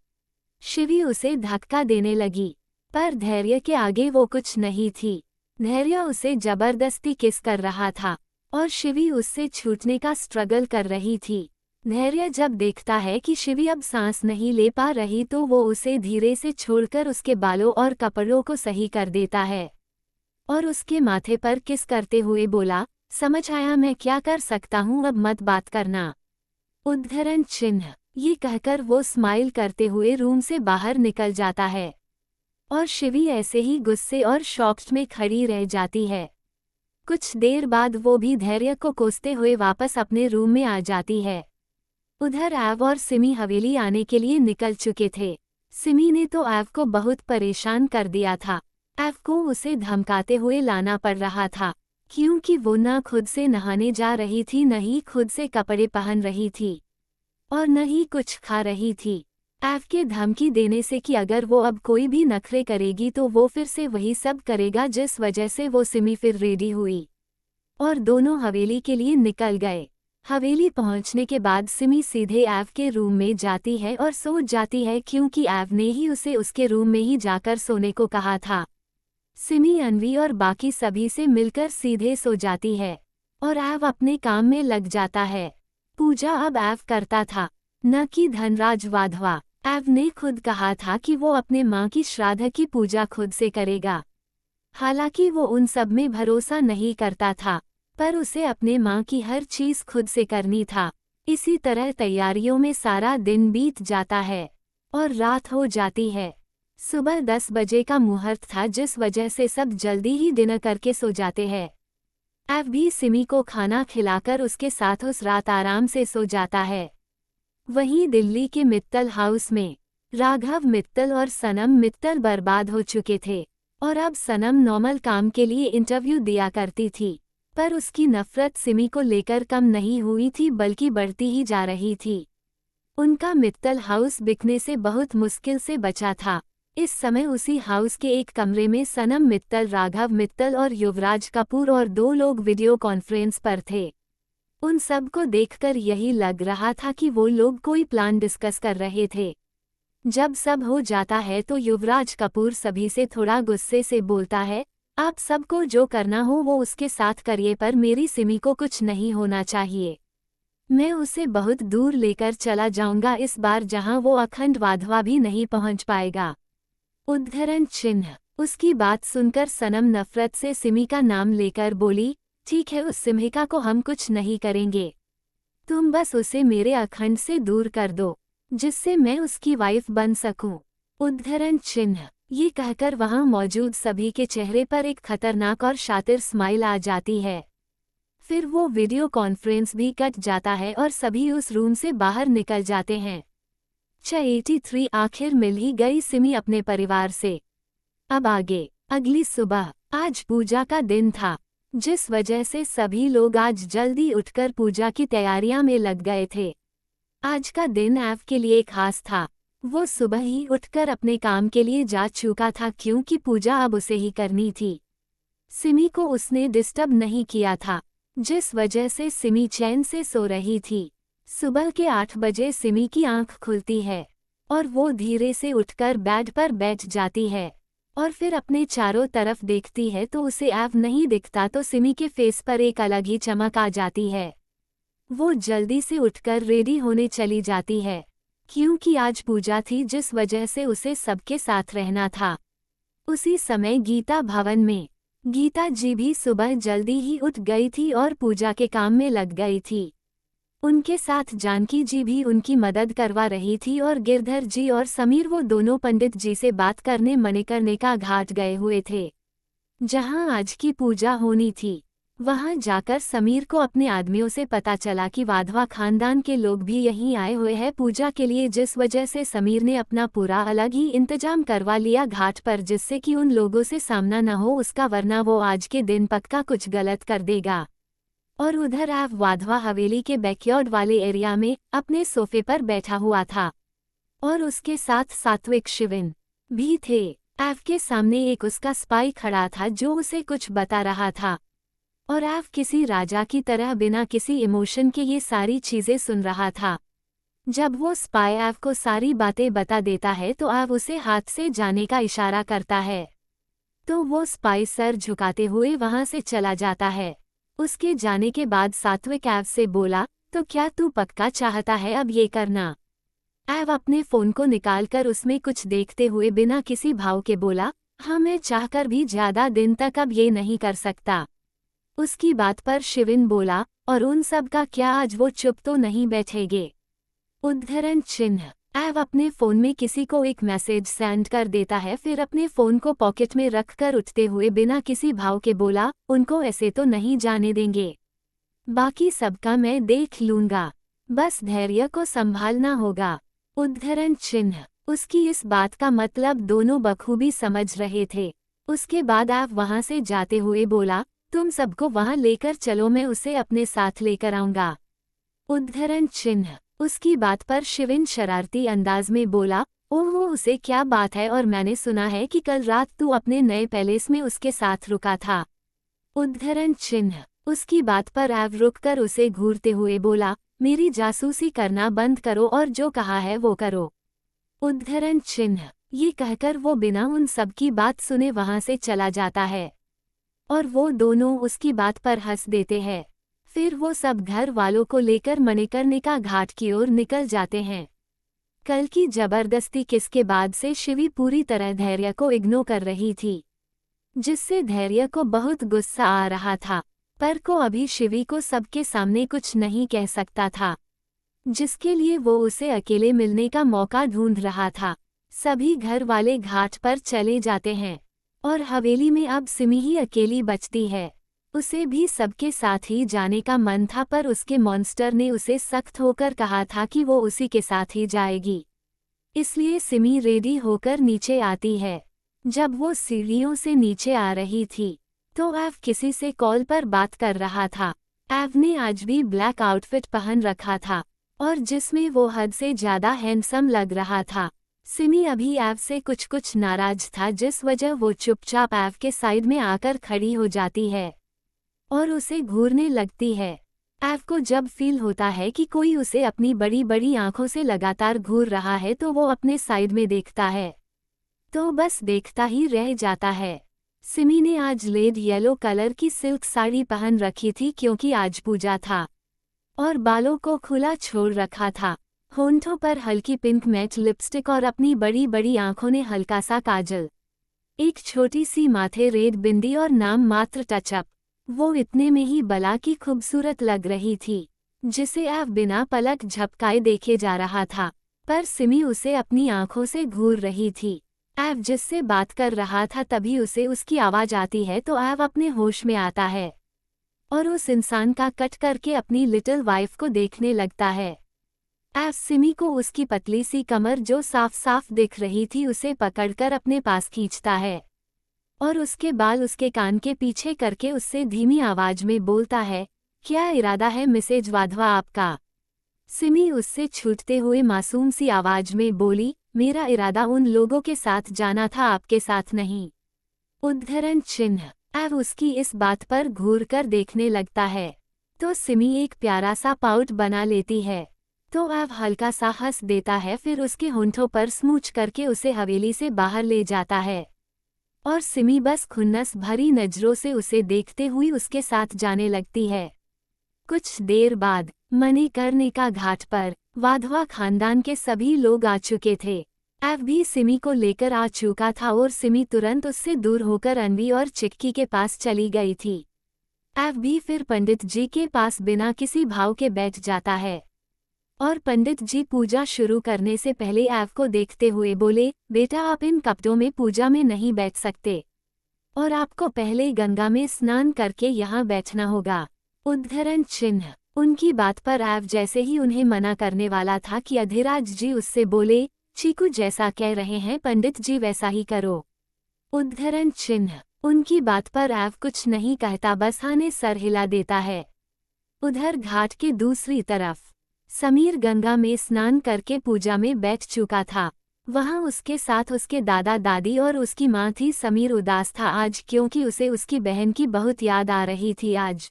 शिवी उसे धक्का देने लगी, पर धैर्य के आगे वो कुछ नहीं थी। धैर्य उसे जबरदस्ती किस कर रहा था और शिवी उससे छूटने का स्ट्रगल कर रही थी। धैर्य जब देखता है कि शिवी अब सांस नहीं ले पा रही तो वो उसे धीरे से छोड़कर उसके बालों और कपड़ों को सही कर देता है और उसके माथे पर किस करते हुए बोला, समझ आया मैं क्या कर सकता हूँ, अब मत बात करना। उद्धरण चिन्ह। ये कहकर वो स्माइल करते हुए रूम से बाहर निकल जाता है और शिवी ऐसे ही गुस्से और शॉक्ड में खड़ी रह जाती है। कुछ देर बाद वो भी धैर्य को कोसते हुए वापस अपने रूम में आ जाती है। उधर एव और सिमी हवेली आने के लिए निकल चुके थे। सिमी ने तो एव को बहुत परेशान कर दिया था। एव को उसे धमकाते हुए लाना पड़ रहा था क्योंकि वो न खुद से नहाने जा रही थी, न ही खुद से कपड़े पहन रही थी और न ही कुछ खा रही थी। एव के धमकी देने से कि अगर वो अब कोई भी नखरे करेगी तो वो फिर से वही सब करेगा, जिस वजह से वो सिमी फिर रेडी हुई और दोनों हवेली के लिए निकल गए। हवेली पहुंचने के बाद सिमी सीधे एव के रूम में जाती है और सो जाती है क्योंकि एव ने ही उसे उसके रूम में ही जाकर सोने को कहा था। सिमी अनवी और बाकी सभी से मिलकर सीधे सो जाती है और एव अपने काम में लग जाता है। पूजा अब एव करता था, न कि धनराज वाधवा। एव ने खुद कहा था कि वो अपने माँ की श्राद्ध की पूजा खुद से करेगा। हालांकि वो उन सब में भरोसा नहीं करता था, पर उसे अपने माँ की हर चीज़ खुद से करनी था। इसी तरह तैयारियों में सारा दिन बीत जाता है और रात हो जाती है। सुबह 10 बजे का मुहूर्त था, जिस वजह से सब जल्दी ही डिनर करके सो जाते हैं। एव भी सिमी को खाना खिलाकर उसके साथ उस रात आराम से सो जाता है। वहीं दिल्ली के मित्तल हाउस में राघव मित्तल और सनम मित्तल बर्बाद हो चुके थे और अब सनम नॉर्मल काम के लिए इंटरव्यू दिया करती थी, पर उसकी नफरत सिमी को लेकर कम नहीं हुई थी बल्कि बढ़ती ही जा रही थी। उनका मित्तल हाउस बिकने से बहुत मुश्किल से बचा था। इस समय उसी हाउस के एक कमरे में सनम मित्तल, राघव मित्तल और युवराज कपूर और 2 लोग वीडियो कॉन्फ्रेंस पर थे। उन सब को देखकर यही लग रहा था कि वो लोग कोई प्लान डिस्कस कर रहे थे। जब सब हो जाता है तो युवराज कपूर सभी से थोड़ा गुस्से से बोलता है, आप सबको जो करना हो वो उसके साथ करिए, पर मेरी सिमी को कुछ नहीं होना चाहिए। मैं उसे बहुत दूर लेकर चला जाऊंगा, इस बार जहां वो अखंड वाधवा भी नहीं पहुंच पाएगा। उद्धरण चिन्ह। उसकी बात सुनकर सनम नफरत से सिमी का नाम लेकर बोली, ठीक है, उस सिम्हिका को हम कुछ नहीं करेंगे, तुम बस उसे मेरे अखंड से दूर कर दो जिससे मैं उसकी वाइफ बन सकूं। उद्धरण चिन्ह। ये कहकर वहां मौजूद सभी के चेहरे पर एक खतरनाक और शातिर स्माइल आ जाती है। फिर वो वीडियो कॉन्फ्रेंस भी कट जाता है और सभी उस रूम से बाहर निकल जाते हैं। 83 आखिर मिल ही गई सिमी अपने परिवार से। अब आगे। अगली सुबह। आज पूजा का दिन था, जिस वजह से सभी लोग आज जल्दी उठकर पूजा की तैयारियां में लग गए थे। आज का दिन एव के लिए खास था। वो सुबह ही उठकर अपने काम के लिए जा चुका था क्योंकि पूजा अब उसे ही करनी थी। सिमी को उसने डिस्टर्ब नहीं किया था, जिस वजह से सिमी चैन से सो रही थी। सुबह के 8 बजे सिमी की आंख खुलती है और वो धीरे से उठकर बेड पर बैठ जाती है और फिर अपने चारों तरफ देखती है तो उसे एव नहीं दिखता, तो सिमी के फेस पर एक अलग ही चमक आ जाती है। वो जल्दी से उठकर रेडी होने चली जाती है क्योंकि आज पूजा थी, जिस वजह से उसे सबके साथ रहना था। उसी समय गीता भवन में गीता जी भी सुबह जल्दी ही उठ गई थी और पूजा के काम में लग गई थी। उनके साथ जानकी जी भी उनकी मदद करवा रही थी और गिरधर जी और समीर वो दोनों पंडित जी से बात करने मणिकर्णिका घाट गए हुए थे, जहां आज की पूजा होनी थी। वहां जाकर समीर को अपने आदमियों से पता चला कि वाधवा खानदान के लोग भी यहीं आए हुए हैं पूजा के लिए, जिस वजह से समीर ने अपना पूरा अलग ही इंतजाम करवा लिया घाट पर, जिससे कि उन लोगों से सामना न हो उसका, वरना वो आज के दिन पक्का कुछ गलत कर देगा। और उधर आव वाधवा हवेली के बैकयार्ड वाले एरिया में अपने सोफे पर बैठा हुआ था और उसके साथ सात्विक शिविन भी थे। आव के सामने एक उसका स्पाई खड़ा था जो उसे कुछ बता रहा था और आव किसी राजा की तरह बिना किसी इमोशन के ये सारी चीजें सुन रहा था। जब वो स्पाई आव को सारी बातें बता देता है तो आव उसे हाथ से जाने का इशारा करता है, तो वो स्पाई सर झुकाते हुए वहां से चला जाता है। उसके जाने के बाद सात्विक आव से बोला, तो क्या तू पक्का चाहता है अब ये करना? आव अपने फोन को निकालकर उसमें कुछ देखते हुए बिना किसी भाव के बोला, हाँ मैं चाहकर भी ज्यादा दिन तक अब ये नहीं कर सकता। उसकी बात पर शिविन बोला, और उन सब का क्या, आज वो चुप तो नहीं बैठेंगे? उद्धरण चिन्ह। आव अपने फोन में किसी को एक मैसेज सेंड कर देता है, फिर अपने फोन को पॉकेट में रखकर उठते हुए बिना किसी भाव के बोला, उनको ऐसे तो नहीं जाने देंगे, बाकी सबका मैं देख लूंगा, बस धैर्य को संभालना होगा। उद्धरण चिन्ह। उसकी इस बात का मतलब दोनों बखूबी समझ रहे थे। उसके बाद आव वहां से जाते हुए बोला, तुम सबको वहां लेकर चलो, मैं उसे अपने साथ लेकर आऊंगा। उद्धरण चिन्ह। उसकी बात पर शिविन शरारती अंदाज में बोला, ओहो उसे क्या बात है, और मैंने सुना है कि कल रात तू अपने नए पैलेस में उसके साथ रुका था। उद्धरण चिन्ह। उसकी बात पर आव रुककर उसे घूरते हुए बोला, मेरी जासूसी करना बंद करो और जो कहा है वो करो। उद्धरण चिन्ह। ये कहकर वो बिना उन सब की बात सुने वहां से चला जाता है और वो दोनों उसकी बात पर हंस देते हैं। फिर वो सब घर वालों को लेकर मणिकर्णिका घाट की ओर निकल जाते हैं। कल की जबरदस्ती किस के बाद से शिवी पूरी तरह धैर्य को इग्नोर कर रही थी, जिससे धैर्य को बहुत गुस्सा आ रहा था, पर को अभी शिवी को सबके सामने कुछ नहीं कह सकता था, जिसके लिए वो उसे अकेले मिलने का मौका ढूंढ रहा था। सभी घर वाले घाट पर चले जाते हैं और हवेली में अब सिमी ही अकेली बचती है। उसे भी सबके साथ ही जाने का मन था, पर उसके मॉन्स्टर ने उसे सख्त होकर कहा था कि वो उसी के साथ ही जाएगी, इसलिए सिमी रेडी होकर नीचे आती है। जब वो सीढ़ियों से नीचे आ रही थी तो एव किसी से कॉल पर बात कर रहा था। एव ने आज भी ब्लैक आउटफिट पहन रखा था और जिसमें वो हद से ज्यादा हैंडसम लग रहा था। सिमी अभी एव से कुछ नाराज था, जिस वजह वो चुपचाप एव के साइड में आकर खड़ी हो जाती है और उसे घूरने लगती है। एव को जब फील होता है कि कोई उसे अपनी बड़ी बड़ी आंखों से लगातार घूर रहा है तो वो अपने साइड में देखता है, तो बस देखता ही रह जाता है। सिमी ने आज लेड येलो कलर की सिल्क साड़ी पहन रखी थी क्योंकि आज पूजा था और बालों को खुला छोड़ रखा था। होंठों पर हल्की पिंक मैट लिपस्टिक और अपनी बड़ी बड़ी आंखों ने हल्का सा काजल, एक छोटी सी माथे रेड बिंदी और नाम मात्र टचअप। वो इतने में ही बला की खूबसूरत लग रही थी, जिसे एव बिना पलक झपकाए देखे जा रहा था, पर सिमी उसे अपनी आंखों से घूर रही थी। एव जिससे बात कर रहा था तभी उसे उसकी आवाज आती है तो एव अपने होश में आता है और उस इंसान का कट करके अपनी लिटिल वाइफ को देखने लगता है। एव सिमी को उसकी पतली सी कमर जो साफ साफ दिख रही थी उसे पकड़कर अपने पास खींचता है और उसके बाल उसके कान के पीछे करके उससे धीमी आवाज में बोलता है, क्या इरादा है मिसेज वाधवा आपका? सिमी उससे छूटते हुए मासूम सी आवाज में बोली, मेरा इरादा उन लोगों के साथ जाना था, आपके साथ नहीं। उद्धरण चिन्ह। एव उसकी इस बात पर घूर कर देखने लगता है तो सिमी एक प्यारा सा पाउट बना लेती है, तो एव हल्का सा हंस देता है, फिर उसके होंठों पर स्मूच करके उसे हवेली से बाहर ले जाता है और सिमी बस खुन्नस भरी नजरों से उसे देखते हुई उसके साथ जाने लगती है। कुछ देर बाद मणिकर्णिका घाट पर वाधवा खानदान के सभी लोग आ चुके थे एव भी सिमी को लेकर आ चुका था और सिमी तुरंत उससे दूर होकर अनवी और चिक्की के पास चली गई थी। एव भी फिर पंडित जी के पास बिना किसी भाव के बैठ जाता है और पंडित जी पूजा शुरू करने से पहले एव को देखते हुए बोले, बेटा आप इन कपड़ों में पूजा में नहीं बैठ सकते और आपको पहले गंगा में स्नान करके यहाँ बैठना होगा। उद्धरण चिन्ह। उनकी बात पर एव जैसे ही उन्हें मना करने वाला था कि अधिराज जी उससे बोले, चीकू जैसा कह रहे हैं पंडित जी वैसा ही करो। उद्धरण चिन्ह। उनकी बात पर एव कुछ नहीं कहता, बस हाँ ने सर हिला देता है। उधर घाट के दूसरी तरफ समीर गंगा में स्नान करके पूजा में बैठ चुका था। वहां उसके साथ उसके दादा दादी और उसकी माँ थी। समीर उदास था आज क्योंकि उसे उसकी बहन की बहुत याद आ रही थी। आज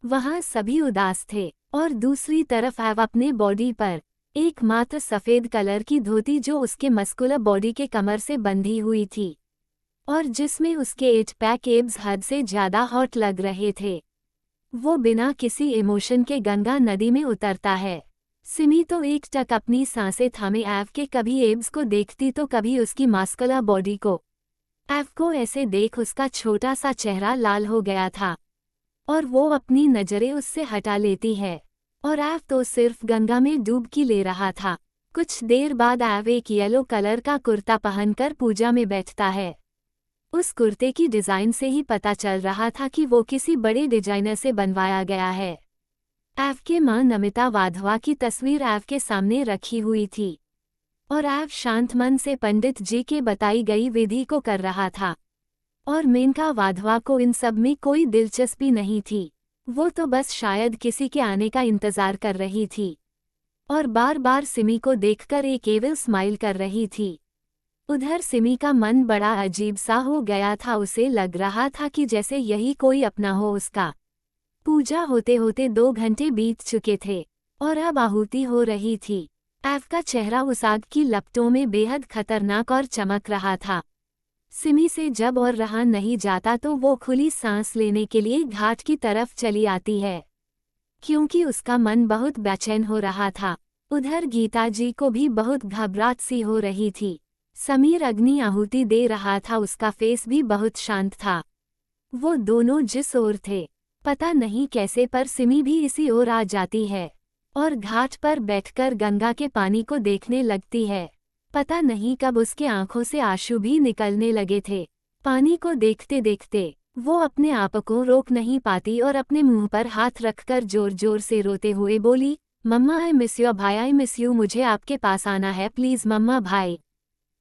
वहां सभी उदास थे और दूसरी तरफ एव अपने बॉडी पर एकमात्र सफ़ेद कलर की धोती जो उसके मस्कुलर बॉडी के कमर से बंधी हुई थी और जिसमें उसके 8 पैक एब्स हद से ज़्यादा हॉट लग रहे थे, वो बिना किसी इमोशन के गंगा नदी में उतरता है। सिमी तो एकटक अपनी सांसें थामे एव के कभी एब्स को देखती तो कभी उसकी मस्कुलर बॉडी को। एव को ऐसे देख उसका छोटा सा चेहरा लाल हो गया था और वो अपनी नज़रें उससे हटा लेती है और एव तो सिर्फ गंगा में डुबकी ले रहा था। कुछ देर बाद एव एक येलो कलर का कुर्ता पहनकर पूजा में बैठता है। उस कुर्ते की डिज़ाइन से ही पता चल रहा था कि वो किसी बड़े डिजाइनर से बनवाया गया है। एव के मां नमिता वाधवा की तस्वीर एव के सामने रखी हुई थी और एव शांत मन से पंडित जी के बताई गई विधि को कर रहा था और मेनका वाधवा को इन सब में कोई दिलचस्पी नहीं थी। वो तो बस शायद किसी के आने का इंतजार कर रही थी और बार बार सिमी को देखकर एक एविल स्माइल कर रही थी। उधर सिमी का मन बड़ा अजीब सा हो गया था। उसे लग रहा था कि जैसे यही कोई अपना हो उसका। पूजा होते होते 2 घंटे बीत चुके थे और अब आहुति हो रही थी। एव का चेहरा उस आग की लपटों में बेहद खतरनाक और चमक रहा था। सिमी से जब और रहा नहीं जाता तो वो खुली सांस लेने के लिए घाट की तरफ चली आती है क्योंकि उसका मन बहुत बेचैन हो रहा था। उधर गीता जी को भी बहुत घबराहट सी हो रही थी। समीर अग्नि आहुति दे रहा था, उसका फेस भी बहुत शांत था। वो दोनों जिस ओर थे पता नहीं कैसे पर सिमी भी इसी ओर आ जाती है और घाट पर बैठकर गंगा के पानी को देखने लगती है। पता नहीं कब उसके आंखों से आंसू भी निकलने लगे थे। पानी को देखते देखते वो अपने आप को रोक नहीं पाती और अपने मुंह पर हाथ रखकर जोर जोर से रोते हुए बोली, मम्मा आई मिस यू भाई, आई मिस यू, मुझे आपके पास आना है प्लीज़ मम्मा भाई।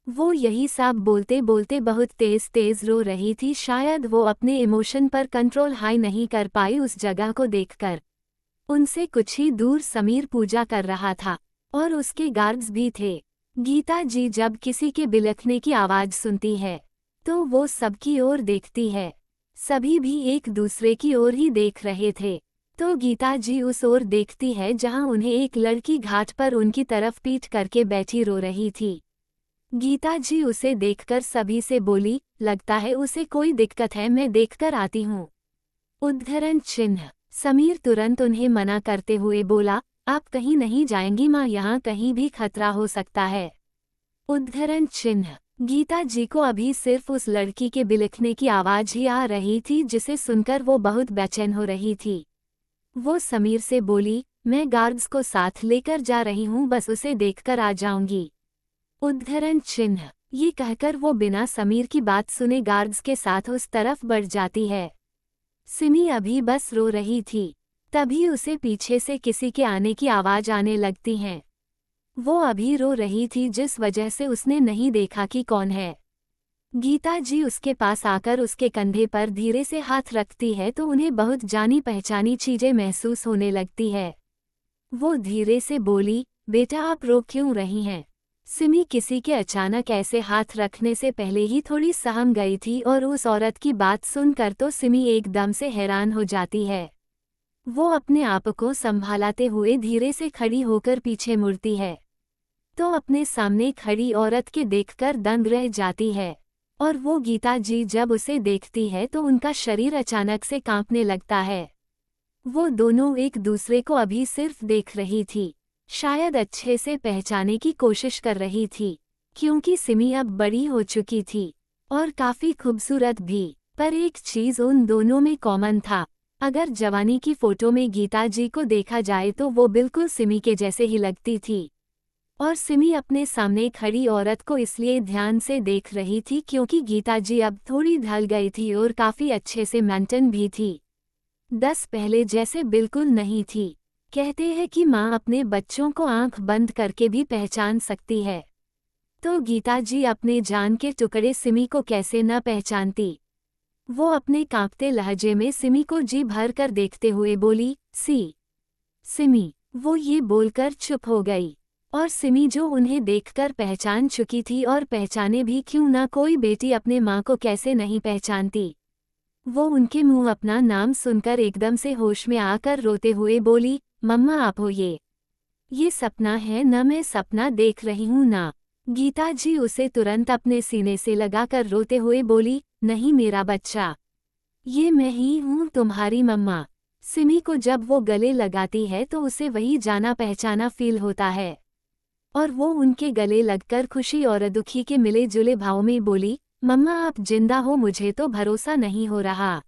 वो यही सब बोलते बोलते बहुत तेज तेज रो रही थी। शायद वो अपने इमोशन पर कंट्रोल हाई नहीं कर पाई उस जगह को देखकर। उनसे कुछ ही दूर समीर पूजा कर रहा था और उसके गार्ड्स भी थे। गीता जी जब किसी के बिलखने की आवाज़ सुनती है तो वो सबकी ओर देखती है। सभी भी एक दूसरे की ओर ही देख रहे थे तो गीता जी उस ओर देखती है जहां उन्हें एक लड़की घाट पर उनकी तरफ पीठ करके बैठी रो रही थी। गीता जी उसे देखकर सभी से बोली, लगता है उसे कोई दिक्कत है, मैं देखकर आती हूँ। उद्धरण चिन्ह। समीर तुरंत उन्हें मना करते हुए बोला, आप कहीं नहीं जाएंगी माँ, यहाँ कहीं भी खतरा हो सकता है। उद्धरण चिन्ह। गीता जी को अभी सिर्फ उस लड़की के बिलखने की आवाज़ ही आ रही थी जिसे सुनकर वो बहुत बेचैन हो रही थी। वो समीर से बोली, मैं गार्ड्स को साथ लेकर जा रही हूँ, बस उसे देखकर आ जाऊंगी। उद्धरण चिन्ह। ये कहकर वो बिना समीर की बात सुने गार्ड्स के साथ उस तरफ बढ़ जाती है। सिमी अभी बस रो रही थी, तभी उसे पीछे से किसी के आने की आवाज़ आने लगती है। वो अभी रो रही थी जिस वजह से उसने नहीं देखा कि कौन है। गीता जी उसके पास आकर उसके कंधे पर धीरे से हाथ रखती है तो उन्हें बहुत जानी पहचानी चीज़ें महसूस होने लगती है। वो धीरे से बोली, बेटा आप रो क्यों रही हैं? सिमी किसी के अचानक ऐसे हाथ रखने से पहले ही थोड़ी सहम गई थी और उस औरत की बात सुनकर तो सिमी एकदम से हैरान हो जाती है। वो अपने आप को संभालते हुए धीरे से खड़ी होकर पीछे मुड़ती है तो अपने सामने खड़ी औरत के देखकर दंग रह जाती है और वो गीता जी जब उसे देखती है तो उनका शरीर अचानक से कांपने लगता है। वो दोनों एक दूसरे को अभी सिर्फ देख रही थी, शायद अच्छे से पहचानने की कोशिश कर रही थी। क्योंकि सिमी अब बड़ी हो चुकी थी और काफी खूबसूरत भी। पर एक चीज उन दोनों में कॉमन था। अगर जवानी की फोटो में गीता जी को देखा जाए तो वो बिल्कुल सिमी के जैसे ही लगती थी। और सिमी अपने सामने खड़ी औरत को इसलिए ध्यान से देख रही थी क्योंकि गीता जी अब थोड़ी ढल गई थी और काफी अच्छे से मेंटेन भी थी। 10 पहले जैसे बिल्कुल नहीं थी। कहते हैं कि माँ अपने बच्चों को आंख बंद करके भी पहचान सकती है, तो गीता जी अपने जान के टुकड़े सिमी को कैसे न पहचानती। वो अपने कांपते लहजे में सिमी को जी भर कर देखते हुए बोली, सिमी। वो ये बोलकर चुप हो गई। और सिमी जो उन्हें देखकर पहचान चुकी थी और पहचाने भी क्यों ना कोई बेटी अपने माँ को कैसे नहीं पहचानती। वो उनके मुंह अपना नाम सुनकर एकदम से होश में आकर रोते हुए बोली, मम्मा आप हो ये सपना है न, मैं सपना देख रही हूँ ना। गीता जी उसे तुरंत अपने सीने से लगाकर रोते हुए बोली, नहीं मेरा बच्चा, ये मैं ही हूँ तुम्हारी मम्मा। सिमी को जब वो गले लगाती है तो उसे वही जाना पहचाना फील होता है और वो उनके गले लगकर खुशी और दुखी के मिले जुले भाव में बोली, मम्मा आप जिंदा हो, मुझे तो भरोसा नहीं हो रहा।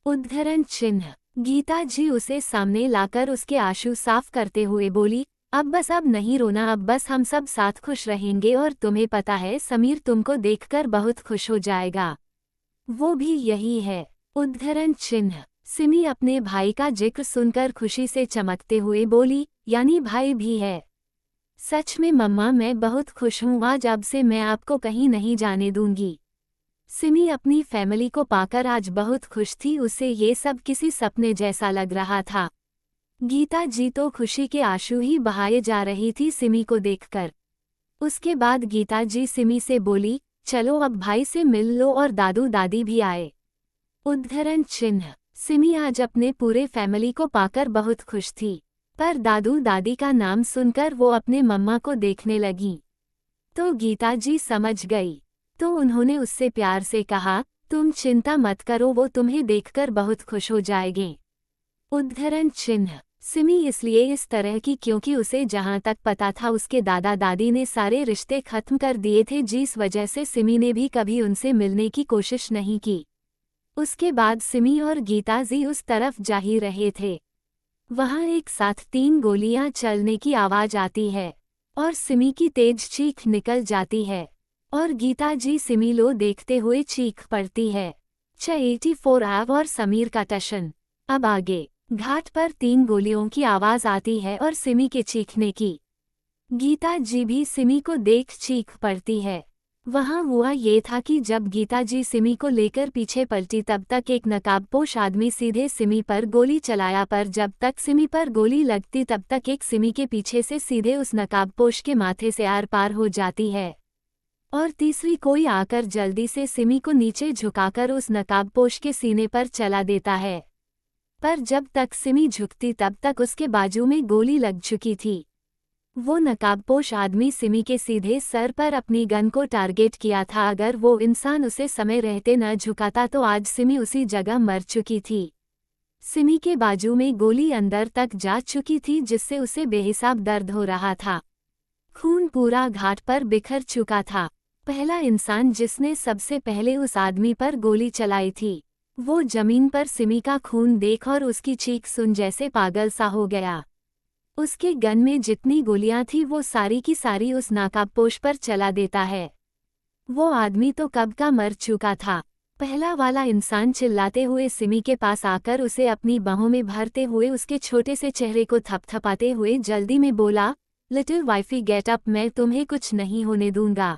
उद्धरण चिन्ह। गीता जी उसे सामने लाकर उसके आंसू साफ करते हुए बोली, अब नहीं रोना, अब बस हम सब साथ खुश रहेंगे और तुम्हें पता है समीर तुमको देखकर बहुत खुश हो जाएगा। वो भी यही है। उद्धरण चिन्ह। सिमी अपने भाई का जिक्र सुनकर खुशी से चमकते हुए बोली, यानी भाई भी है। सच में मम्मा मैं बहुत खुश हूँ, आज अब से मैं आपको कहीं नहीं जाने दूंगी। सिमी अपनी फैमिली को पाकर आज बहुत खुश थी, उसे ये सब किसी सपने जैसा लग रहा था। गीता जी तो खुशी के आंसू ही बहाए जा रही थी सिमी को देखकर। उसके बाद गीता जी सिमी से बोली, चलो अब भाई से मिल लो, और दादू दादी भी आए। उद्धरण चिन्ह। सिमी आज अपने पूरे फैमिली को पाकर बहुत खुश थी, पर दादू दादी का नाम सुनकर वो अपने मम्मा को देखने लगी। तो गीता जी समझ गई, तो उन्होंने उससे प्यार से कहा, तुम चिंता मत करो, वो तुम्हें देखकर बहुत खुश हो जाएंगे। उद्धरण चिन्ह। सिमी इसलिए इस तरह की क्योंकि उसे जहां तक पता था उसके दादा दादी ने सारे रिश्ते खत्म कर दिए थे, जिस वजह से सिमी ने भी कभी उनसे मिलने की कोशिश नहीं की। उसके बाद सिमी और गीता जी उस तरफ जा ही रहे थे। वहां एक साथ 3 गोलियां चलने की आवाज आती है और सिमी की तेज चीख निकल जाती है और गीता जी सिमी लो देखते हुए चीख पड़ती है। 84 आव और समीर का टशन। अब आगे घाट पर 3 गोलियों की आवाज आती है और सिमी के चीखने की। गीता जी भी सिमी को देख चीख पड़ती है। वहां हुआ ये था कि जब गीता जी सिमी को लेकर पीछे पलटी तब तक एक नकाबपोश आदमी सीधे सिमी पर गोली चलाया, पर जब तक सिमी पर गोली लगती तब तक एक सिमी के पीछे से सीधे उस नकाबपोश के माथे से आर पार हो जाती है और तीसरी कोई आकर जल्दी से सिमी को नीचे झुकाकर उस नकाबपोश के सीने पर चला देता है। पर जब तक सिमी झुकती तब तक उसके बाजू में गोली लग चुकी थी। वो नकाबपोश आदमी सिमी के सीधे सर पर अपनी गन को टारगेट किया था। अगर वो इंसान उसे समय रहते न झुकाता तो आज सिमी उसी जगह मर चुकी थी। सिमी के बाजू में गोली अंदर तक जा चुकी थी, जिससे उसे बेहिसाब दर्द हो रहा था। खून पूरा घाट पर बिखर चुका था। पहला इंसान जिसने सबसे पहले उस आदमी पर गोली चलाई थी, वो जमीन पर सिमी का खून देख और उसकी चीख सुन जैसे पागल सा हो गया। उसके गन में जितनी गोलियां थी वो सारी की सारी उस नकाबपोश पर चला देता है। वो आदमी तो कब का मर चुका था। पहला वाला इंसान चिल्लाते हुए सिमी के पास आकर उसे अपनी बाहों में भरते हुए उसके छोटे से चेहरे को थपथपाते हुए जल्दी में बोला, लिटिल वाइफी गेट अप, मैं तुम्हें कुछ नहीं होने दूंगा।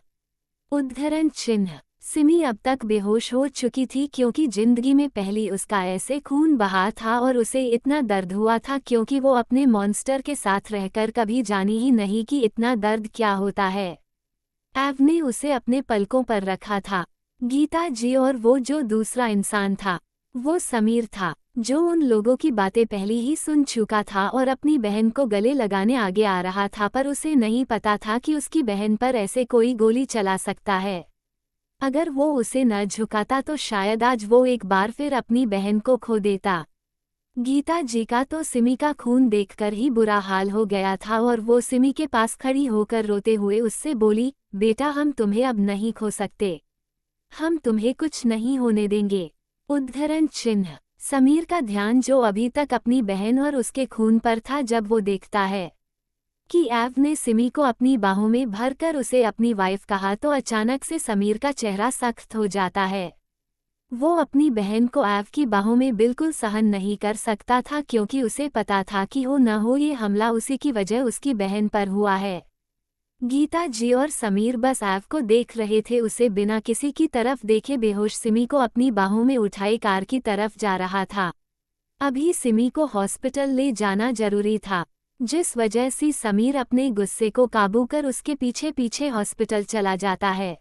उद्धरण चिन्ह। सिमी अब तक बेहोश हो चुकी थी क्योंकि जिंदगी में पहली उसका ऐसे खून बहा था और उसे इतना दर्द हुआ था क्योंकि वो अपने मॉन्स्टर के साथ रहकर कभी जानी ही नहीं कि इतना दर्द क्या होता है। एव ने उसे अपने पलकों पर रखा था। गीता जी और वो जो दूसरा इंसान था वो समीर था, जो उन लोगों की बातें पहले ही सुन चुका था और अपनी बहन को गले लगाने आगे आ रहा था, पर उसे नहीं पता था कि उसकी बहन पर ऐसे कोई गोली चला सकता है। अगर वो उसे न झुकाता तो शायद आज वो एक बार फिर अपनी बहन को खो देता। गीता जी का तो सिमी का खून देखकर ही बुरा हाल हो गया था और वो सिमी के पास खड़ी होकर रोते हुए उससे बोली, बेटा हम तुम्हें अब नहीं खो सकते, हम तुम्हें कुछ नहीं होने देंगे। उद्धरण चिन्ह। समीर का ध्यान जो अभी तक अपनी बहन और उसके खून पर था, जब वो देखता है कि एव ने सिमी को अपनी बाहों में भरकर उसे अपनी वाइफ कहा तो अचानक से समीर का चेहरा सख्त हो जाता है। वो अपनी बहन को एव की बाहों में बिल्कुल सहन नहीं कर सकता था, क्योंकि उसे पता था कि हो न हो ये हमला उसी की वजह उसकी बहन पर हुआ है। गीता जी और समीर बस एव को देख रहे थे, उसे बिना किसी की तरफ देखे बेहोश सिमी को अपनी बाहों में उठाए कार की तरफ जा रहा था। अभी सिमी को हॉस्पिटल ले जाना जरूरी था, जिस वजह से समीर अपने गुस्से को काबू कर उसके पीछे पीछे हॉस्पिटल चला जाता है।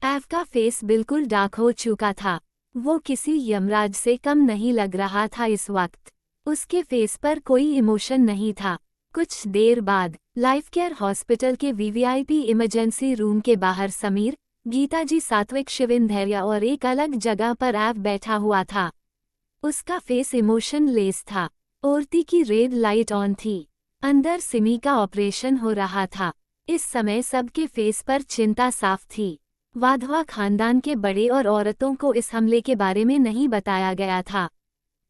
एव का फेस बिल्कुल डार्क हो चुका था, वो किसी यमराज से कम नहीं लग रहा था इस वक्त। उसके फेस पर कोई इमोशन नहीं था। कुछ देर बाद लाइफ केयर हॉस्पिटल के वीवीआईपी इमरजेंसी रूम के बाहर समीर, गीता जी, सात्विक, शिवेंद्र और एक अलग जगह पर एव बैठा हुआ था। उसका फेस इमोशन लेस था। औरती की रेड लाइट ऑन थी। अंदर सिमी का ऑपरेशन हो रहा था। इस समय सबके फेस पर चिंता साफ थी। वाधवा खानदान के बड़े और औरतों को इस हमले के बारे में नहीं बताया गया था,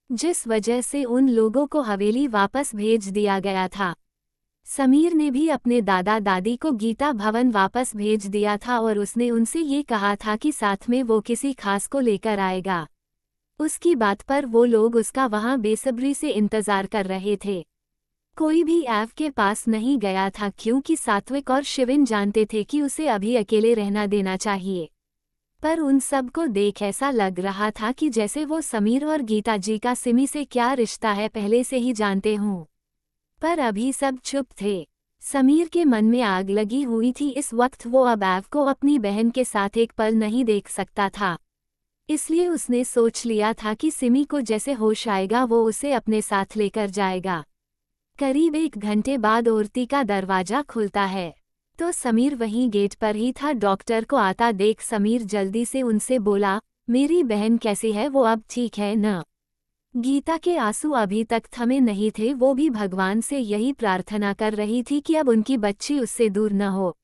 जिस वजह से उन लोगों को हवेली वापस भेज दिया गया था। समीर ने भी अपने दादा दादी को गीता भवन वापस भेज दिया था और उसने उनसे ये कहा था कि साथ में वो किसी खास को लेकर आएगा। उसकी बात पर वो लोग उसका वहां बेसब्री से इंतजार कर रहे थे। कोई भी एव के पास नहीं गया था, क्योंकि सात्विक और शिविन जानते थे कि उसे अभी अकेले रहना देना चाहिए। पर उन सब को देख ऐसा लग रहा था कि जैसे वो समीर और गीता जी का सिमी से क्या रिश्ता है पहले से ही जानते हों। पर अभी सब चुप थे। समीर के मन में आग लगी हुई थी। इस वक्त वो अब एव को अपनी बहन के साथ एक पल नहीं देख सकता था, इसलिए उसने सोच लिया था कि सिमी को जैसे होश आएगा वो उसे अपने साथ लेकर जाएगा। करीब 1 घंटे बाद औरती का दरवाजा खुलता है तो समीर वहीं गेट पर ही था। डॉक्टर को आता देख समीर जल्दी से उनसे बोला, मेरी बहन कैसी है, वो अब ठीक है न? गीता के आंसू अभी तक थमे नहीं थे, वो भी भगवान से यही प्रार्थना कर रही थी कि अब उनकी बच्ची उससे दूर न हो।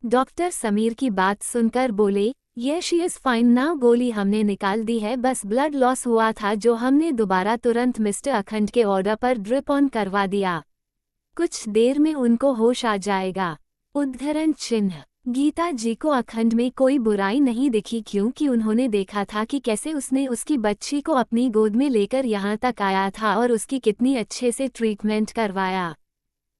डॉक्टर समीर की बात सुनकर बोले, ये शी इज फाइन नाउ, गोली हमने निकाल दी है, बस ब्लड लॉस हुआ था जो हमने दोबारा तुरंत मिस्टर अखंड के ऑर्डर पर ड्रिप ऑन करवा दिया। कुछ देर में उनको होश आ जाएगा। उद्धरण चिन्ह। गीता जी को अखंड में कोई बुराई नहीं दिखी, क्योंकि उन्होंने देखा था कि कैसे उसने उसकी बच्ची को अपनी गोद में लेकर यहाँ तक आया था और उसकी कितनी अच्छे से ट्रीटमेंट करवाया।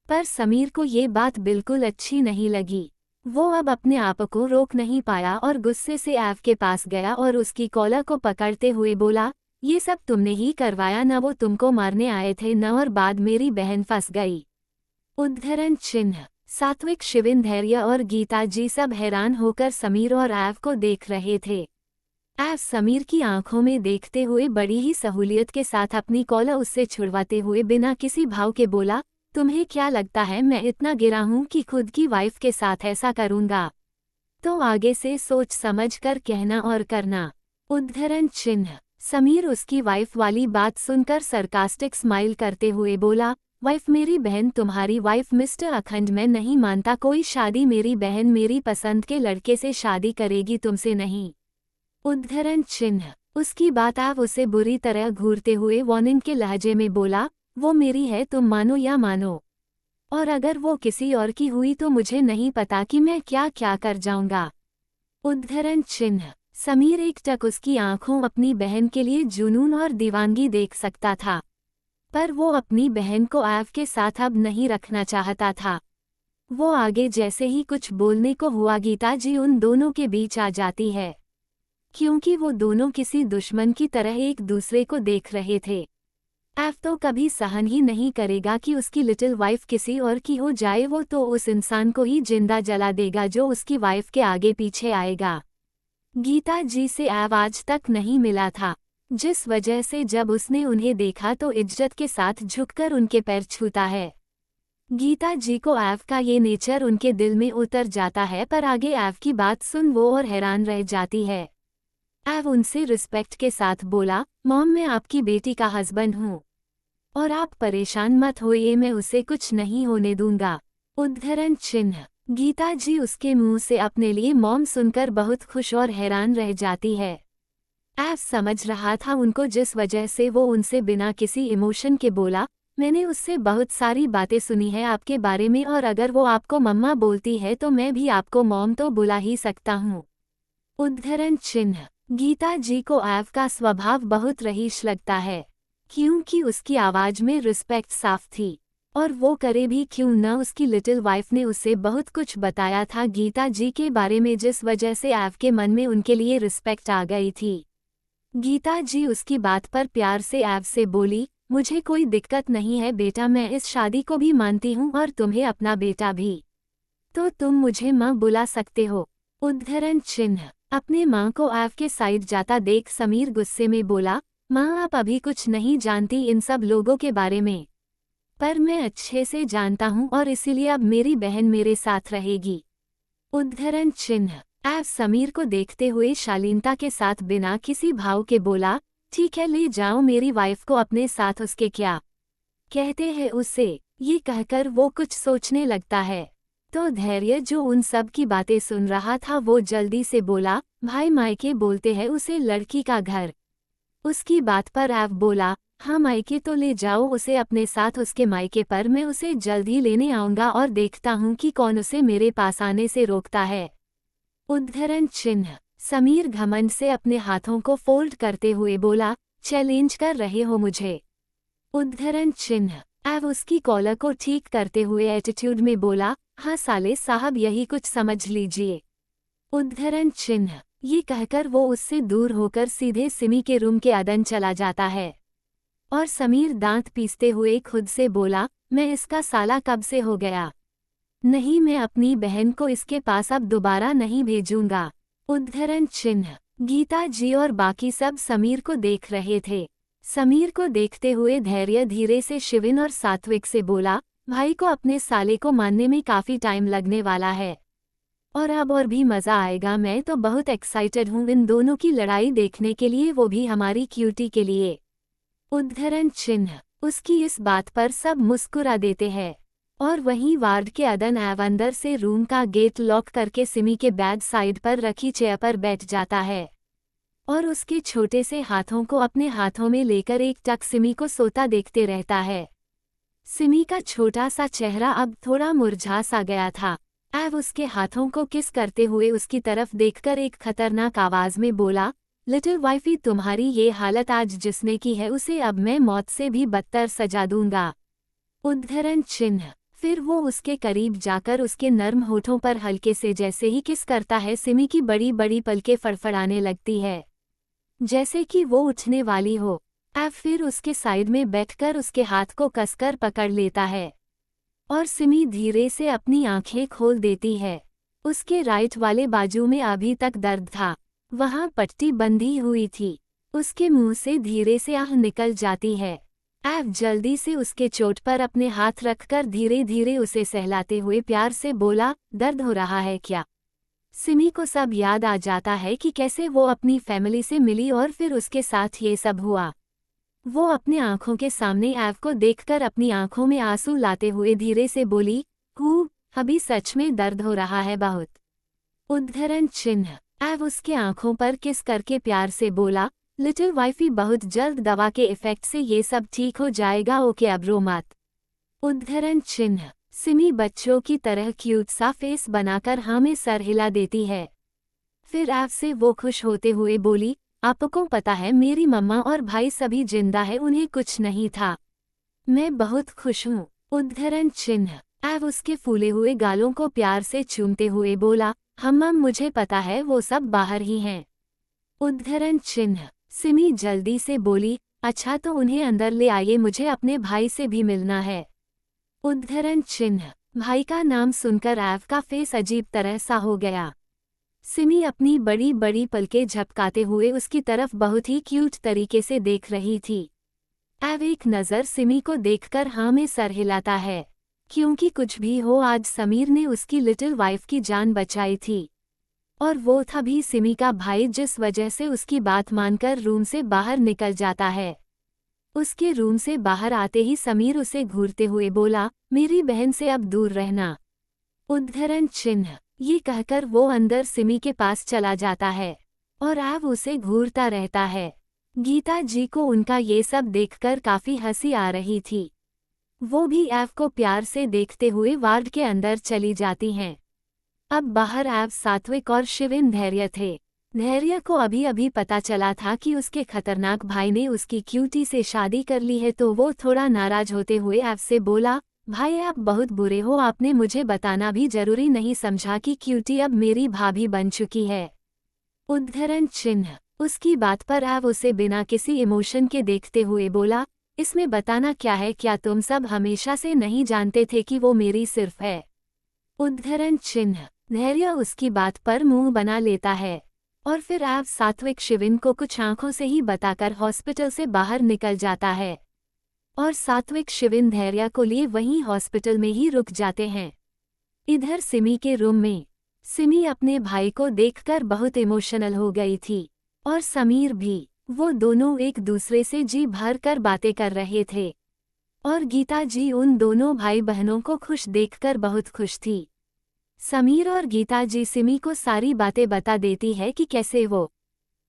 पर समीर को ये बात बिल्कुल अच्छी नहीं लगी। वो अब अपने आप को रोक नहीं पाया और गुस्से से एव के पास गया और उसकी कॉलर को पकड़ते हुए बोला, ये सब तुमने ही करवाया न? वो तुमको मारने आए थे न, और बाद मेरी बहन फंस गई। उद्धरण चिन्ह। सात्विक, शिवेंद्र और गीता जी सब हैरान होकर समीर और एव को देख रहे थे। एव समीर की आंखों में देखते हुए बड़ी ही सहूलियत के साथ अपनी कॉलर उससे छुड़वाते हुए बिना किसी भाव के बोला, तुम्हें क्या लगता है मैं इतना गिरा हूं कि खुद की वाइफ के साथ ऐसा करूंगा? तो आगे से सोच समझ कर कहना और करना। उद्धरण चिन्ह। समीर उसकी वाइफ वाली बात सुनकर सरकास्टिक स्माइल करते हुए बोला, वाइफ मेरी बहन तुम्हारी वाइफ मिस्टर अखंड, मैं नहीं मानता कोई शादी, मेरी बहन मेरी पसंद के लड़के से शादी करेगी, तुमसे नहीं। उद्धरण चिन्ह। उसकी बात आप उसे बुरी तरह घूरते हुए वार्निंग के लहजे में बोला, वो मेरी है, तुम मानो या मानो, और अगर वो किसी और की हुई तो मुझे नहीं पता कि मैं क्या क्या कर जाऊंगा। उद्धरण चिन्ह। समीर एकटक उसकी आंखों अपनी बहन के लिए जुनून और दीवानगी देख सकता था, पर वो अपनी बहन को एव के साथ अब नहीं रखना चाहता था। वो आगे जैसे ही कुछ बोलने को हुआ, गीता जी उन दोनों के बीच आ जाती है, क्योंकि वो दोनों किसी दुश्मन की तरह एक दूसरे को देख रहे थे। एव तो कभी सहन ही नहीं करेगा कि उसकी लिटिल वाइफ किसी और की हो जाए, वो तो उस इंसान को ही जिंदा जला देगा जो उसकी वाइफ के आगे पीछे आएगा। गीता जी से एव आज तक नहीं मिला था, जिस वजह से जब उसने उन्हें देखा तो इज्जत के साथ झुककर उनके पैर छूता है। गीता जी को एव का ये नेचर उनके दिल में उतर जाता है, पर आगे एव की बात सुन वो और हैरान रह जाती है। एव उनसे रिस्पेक्ट के साथ बोला, मॉम मैं आपकी बेटी का हस्बैंड हूँ। और आप परेशान मत होइए, मैं उसे कुछ नहीं होने दूंगा। उद्धरण चिन्ह। गीता जी उसके मुंह से अपने लिए मॉम सुनकर बहुत खुश और हैरान रह जाती है। एव समझ रहा था उनको जिस वजह से वो उनसे बिना किसी इमोशन के बोला, मैंने उससे बहुत सारी बातें सुनी है आपके बारे में, और अगर वो आपको मम्मा बोलती है तो मैं भी आपको मॉम तो बुला ही सकता हूँ। उद्धरण चिन्ह। गीता जी को एव का स्वभाव बहुत रईस लगता है, क्योंकि उसकी आवाज में रिस्पेक्ट साफ थी, और वो करे भी क्यों न, उसकी लिटिल वाइफ ने उसे बहुत कुछ बताया था गीता जी के बारे में, जिस वजह से एव के मन में उनके लिए रिस्पेक्ट आ गई थी। गीता जी उसकी बात पर प्यार से एव से बोली, मुझे कोई दिक्कत नहीं है बेटा, मैं इस शादी को भी मानती हूँ और तुम्हें अपना बेटा भी, तो तुम मुझे माँ बुला सकते हो। उद्धरण चिन्ह। अपने माँ को एव के साइड जाता देख समीर गुस्से में बोला, माँ आप अभी कुछ नहीं जानती इन सब लोगों के बारे में, पर मैं अच्छे से जानता हूँ और इसीलिए अब मेरी बहन मेरे साथ रहेगी। उद्धरण चिन्ह। एव समीर को देखते हुए शालीनता के साथ बिना किसी भाव के बोला, ठीक है ले जाओ मेरी वाइफ को अपने साथ, उसके क्या कहते हैं उसे। ये कहकर वो कुछ सोचने लगता है, तो धैर्य जो उन सब की बातें सुन रहा था वो जल्दी से बोला, भाई मायके बोलते हैं उसे लड़की का घर। उसकी बात पर एव बोला, हाँ मायके तो ले जाओ उसे अपने साथ उसके मायके पर, मैं उसे जल्द ही लेने आऊंगा और देखता हूँ कि कौन उसे मेरे पास आने से रोकता है। उद्धरण चिन्ह। समीर घमंड से अपने हाथों को फोल्ड करते हुए बोला, चैलेंज कर रहे हो मुझे। उद्धरण चिन्ह। एव उसकी कॉलर को ठीक करते हुए एटीट्यूड में बोला, हाँ साले साहब यही कुछ समझ लीजिए। उद्धरण चिन्ह। ये कहकर वो उससे दूर होकर सीधे सिमी के रूम के अदन चला जाता है, और समीर दांत पीसते हुए खुद से बोला, मैं इसका साला कब से हो गया, नहीं मैं अपनी बहन को इसके पास अब दोबारा नहीं भेजूंगा। उद्धरण चिन्ह। गीता जी और बाकी सब समीर को देख रहे थे। समीर को देखते हुए धैर्य धीरे से शिविन और सात्विक से बोला, भाई को अपने साले को मानने में काफी टाइम लगने वाला है, और अब और भी मजा आएगा, मैं तो बहुत एक्साइटेड हूँ इन दोनों की लड़ाई देखने के लिए, वो भी हमारी क्यूटी के लिए। उद्धरण चिन्ह। उसकी इस बात पर सब मुस्कुरा देते हैं, और वहीं वार्ड के अदन एव अंदर से रूम का गेट लॉक करके सिमी के बैड साइड पर रखी चेयर पर बैठ जाता है, और उसके छोटे से हाथों को अपने हाथों में लेकर एक टक सिमी को सोता देखते रहता है। सिमी का छोटा सा चेहरा अब थोड़ा मुरझा सा गया था। एव उसके हाथों को किस करते हुए उसकी तरफ देखकर एक खतरनाक आवाज में बोला, लिटिल वाइफी तुम्हारी ये हालत आज जिसने की है उसे अब मैं मौत से भी बदतर सजा दूंगा। उद्धरण चिन्ह। फिर वो उसके करीब जाकर उसके नर्म होठों पर हल्के से जैसे ही किस करता है, सिमी की बड़ी बड़ी पलकें फड़फड़ाने लगती है, जैसे कि वो उठने वाली हो। एव फिर उसके साइड में बैठकर उसके हाथ को कसकर पकड़ लेता है, और सिमी धीरे से अपनी आंखें खोल देती है। उसके राइट वाले बाजू में अभी तक दर्द था, वहां पट्टी बंधी हुई थी। उसके मुंह से धीरे से आह निकल जाती है। एव जल्दी से उसके चोट पर अपने हाथ रखकर धीरे धीरे उसे सहलाते हुए प्यार से बोला, दर्द हो रहा है क्या। सिमी को सब याद आ जाता है कि कैसे वो अपनी फैमिली से मिली और फिर उसके साथ ये सब हुआ। वो अपने आंखों के सामने एव को देखकर अपनी आंखों में आंसू लाते हुए धीरे से बोली, अभी सच में दर्द हो रहा है बहुत। उद्धरण चिन्ह। एव उसके आंखों पर किस करके प्यार से बोला, लिटिल वाइफी बहुत जल्द दवा के इफेक्ट से ये सब ठीक हो जाएगा, ओके अब रो मत। उद्धरण चिन्ह। सिमी बच्चों की तरह क्यूट सा फेस बनाकर हाँ में सर हिला देती है। फिर एव से वो खुश होते हुए बोली, आपको पता है मेरी मम्मा और भाई सभी जिंदा है, उन्हें कुछ नहीं था, मैं बहुत खुश हूँ। उद्धरण चिन्ह। एव उसके फूले हुए गालों को प्यार से चूमते हुए बोला, मम मुझे पता है वो सब बाहर ही हैं। उद्धरण चिन्ह। सिमी जल्दी से बोली, अच्छा तो उन्हें अंदर ले आइए, मुझे अपने भाई से भी मिलना है। उद्धरण चिन्ह। भाई का नाम सुनकर एव का फेस अजीब तरह सा हो गया। सिमी अपनी बड़ी बड़ी पलकें झपकाते हुए उसकी तरफ बहुत ही क्यूट तरीके से देख रही थी। एव एक नज़र सिमी को देखकर हाँ में सर हिलाता है, क्योंकि कुछ भी हो आज समीर ने उसकी लिटिल वाइफ की जान बचाई थी, और वो था भी सिमी का भाई, जिस वजह से उसकी बात मानकर रूम से बाहर निकल जाता है। उसके रूम से बाहर आते ही समीर उसे घूरते हुए बोला, मेरी बहन से अब दूर रहना। उद्धरण चिन्ह। ये कहकर वो अंदर सिमी के पास चला जाता है और आव उसे घूरता रहता है। गीता जी को उनका ये सब देखकर काफी हंसी आ रही थी। वो भी आव को प्यार से देखते हुए वार्ड के अंदर चली जाती हैं। अब बाहर आव, सात्विक और शिविन धैर्य थे। धैर्य को अभी अभी पता चला था कि उसके खतरनाक भाई ने उसकी क्यूटी से शादी कर ली है, तो वो थोड़ा नाराज होते हुए आव से बोला, भाई आप बहुत बुरे हो, आपने मुझे बताना भी जरूरी नहीं समझा कि क्यूटी अब मेरी भाभी बन चुकी है। उद्धरण चिन्ह। उसकी बात पर आव उसे बिना किसी इमोशन के देखते हुए बोला, इसमें बताना क्या है, क्या तुम सब हमेशा से नहीं जानते थे कि वो मेरी सिर्फ है। उद्धरण चिन्ह। धैर्य उसकी बात पर मुंह बना लेता है और फिर आव सात्विक शिविन को कुछ आंखों से ही बताकर हॉस्पिटल से बाहर निकल जाता है और सात्विक शिविन धैर्य को लिए वहीं हॉस्पिटल में ही रुक जाते हैं। इधर सिमी के रूम में सिमी अपने भाई को देखकर बहुत इमोशनल हो गई थी और समीर भी। वो दोनों एक दूसरे से जी भर कर बातें कर रहे थे और गीता जी उन दोनों भाई बहनों को खुश देखकर बहुत खुश थी। समीर और गीता जी सिमी को सारी बातें बता देती है कि कैसे वो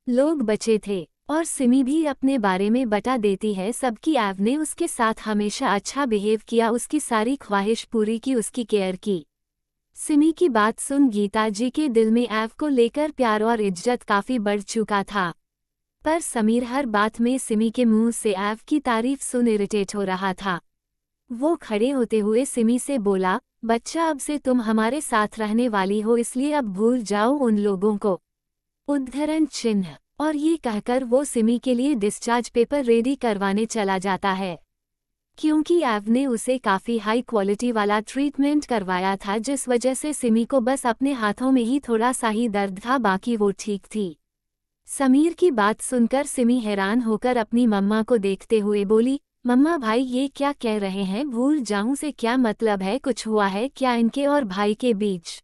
लोग बचे थे और सिमी भी अपने बारे में बता देती है सबकी। आव ने उसके साथ हमेशा अच्छा बिहेव किया, उसकी सारी ख्वाहिश पूरी की, उसकी केयर की। सिमी की बात सुन गीता जी के दिल में आव को लेकर प्यार और इज्जत काफी बढ़ चुका था। पर समीर हर बात में सिमी के मुंह से आव की तारीफ सुन इरिटेट हो रहा था। वो खड़े होते हुए सिमी से बोला, बच्चा अब से तुम हमारे साथ रहने वाली हो, इसलिए अब भूल जाओ उन लोगों को। उद्धरण चिन्ह। और ये कहकर वो सिमी के लिए डिस्चार्ज पेपर रेडी करवाने चला जाता है, क्योंकि आव ने उसे काफी हाई क्वालिटी वाला ट्रीटमेंट करवाया था, जिस वजह से सिमी को बस अपने हाथों में ही थोड़ा सा ही दर्द था, बाकी वो ठीक थी। समीर की बात सुनकर सिमी हैरान होकर अपनी मम्मा को देखते हुए बोली, मम्मा भाई ये क्या कह रहे हैं, भूल जाऊं से क्या मतलब है, कुछ हुआ है क्या इनके और भाई के बीच।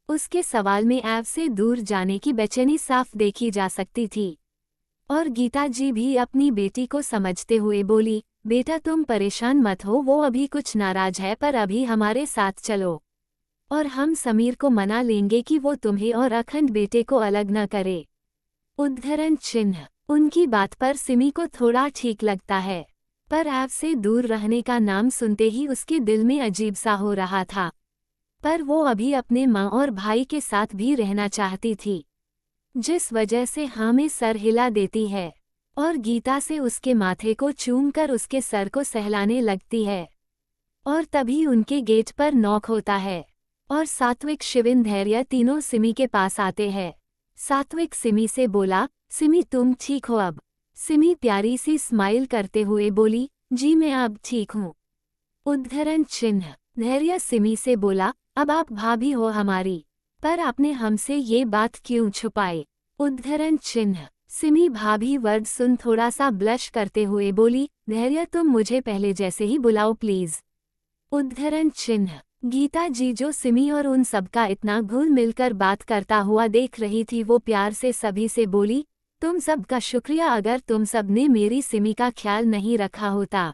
उसके सवाल में आव से दूर जाने की बेचैनी साफ देखी जा सकती थी और गीता जी भी अपनी बेटी को समझते हुए बोली, बेटा तुम परेशान मत हो, वो अभी कुछ नाराज है, पर अभी हमारे साथ चलो और हम समीर को मना लेंगे कि वो तुम्हें और अखंड बेटे को अलग न करे। उद्धरण चिन्ह। उनकी बात पर सिमी को थोड़ा ठीक लगता है, पर आव से दूर रहने का नाम सुनते ही उसके दिल में अजीब सा हो रहा था। पर वो अभी अपने माँ और भाई के साथ भी रहना चाहती थी, जिस वजह से हाँ में सर हिला देती है और गीता से उसके माथे को चूमकर उसके सर को सहलाने लगती है। और तभी उनके गेट पर नॉक होता है और सात्विक शिविन धैर्य तीनों सिमी के पास आते हैं। सात्विक सिमी से बोला, सिमी तुम ठीक हो अब। सिमी प्यारी सी स्माइल करते हुए बोली, जी मैं अब ठीक हूँ। उद्धरण चिन्ह। धैर्य सिमी से बोला, अब आप भाभी हो हमारी, पर आपने हमसे ये बात क्यों छुपाई। उद्धरण चिन्ह। सिमी भाभी वर्ड सुन थोड़ा सा ब्लश करते हुए बोली, धैर्य तुम मुझे पहले जैसे ही बुलाओ प्लीज। उद्धरण चिन्ह। गीता जी जो सिमी और उन सबका इतना घुल मिलकर बात करता हुआ देख रही थी, वो प्यार से सभी से बोली, तुम सबका शुक्रिया, अगर तुम सब ने मेरी सिमी का ख्याल नहीं रखा होता।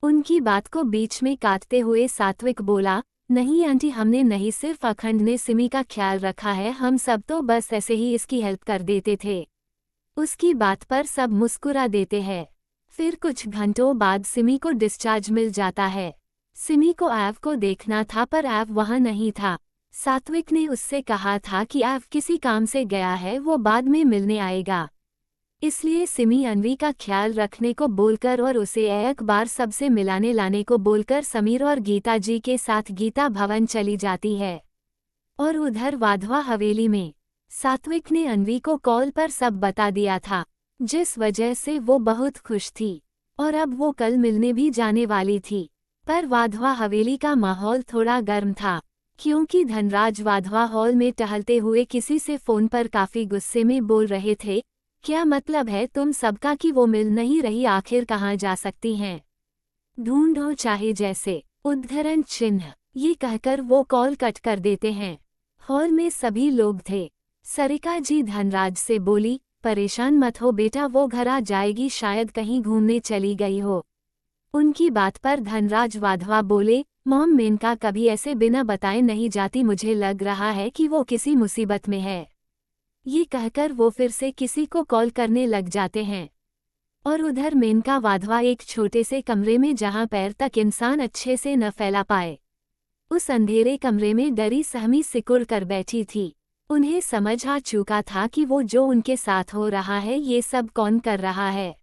उनकी बात को बीच में काटते हुए सात्विक बोला, नहीं आंटी, हमने नहीं, सिर्फ अखंड ने सिमी का ख्याल रखा है, हम सब तो बस ऐसे ही इसकी हेल्प कर देते थे। उसकी बात पर सब मुस्कुरा देते हैं। फिर कुछ घंटों बाद सिमी को डिस्चार्ज मिल जाता है। सिमी को आव को देखना था, पर आव वहां नहीं था। सात्विक ने उससे कहा था कि आव किसी काम से गया है, वो बाद में मिलने आएगा, इसलिए सिमी अनवी का ख्याल रखने को बोलकर और उसे एक बार सबसे मिलाने लाने को बोलकर समीर और गीता जी के साथ गीता भवन चली जाती है। और उधर वाधवा हवेली में सात्विक ने अनवी को कॉल पर सब बता दिया था, जिस वजह से वो बहुत खुश थी और अब वो कल मिलने भी जाने वाली थी। पर वाधवा हवेली का माहौल थोड़ा गर्म था, क्योंकि धनराज वाधवा हॉल में टहलते हुए किसी से फोन पर काफी गुस्से में बोल रहे थे, क्या मतलब है तुम सबका कि वो मिल नहीं रही, आखिर कहाँ जा सकती हैं, ढूंढो चाहे जैसे। उद्धरण चिन्ह। ये कहकर वो कॉल कट कर देते हैं। हॉल में सभी लोग थे। सरिका जी धनराज से बोली, परेशान मत हो बेटा, वो घर आ जाएगी, शायद कहीं घूमने चली गई हो। उनकी बात पर धनराज वाधवा बोले, मॉम मेनका कभी ऐसे बिना बताए नहीं जाती, मुझे लग रहा है कि वो किसी मुसीबत में है। ये कहकर वो फिर से किसी को कॉल करने लग जाते हैं। और उधर मेनका वाधवा एक छोटे से कमरे में, जहां पैर तक इंसान अच्छे से न फैला पाए, उस अंधेरे कमरे में डरी सहमी सिकुड़ कर बैठी थी। उन्हें समझ आ चुका था कि वो जो उनके साथ हो रहा है ये सब कौन कर रहा है।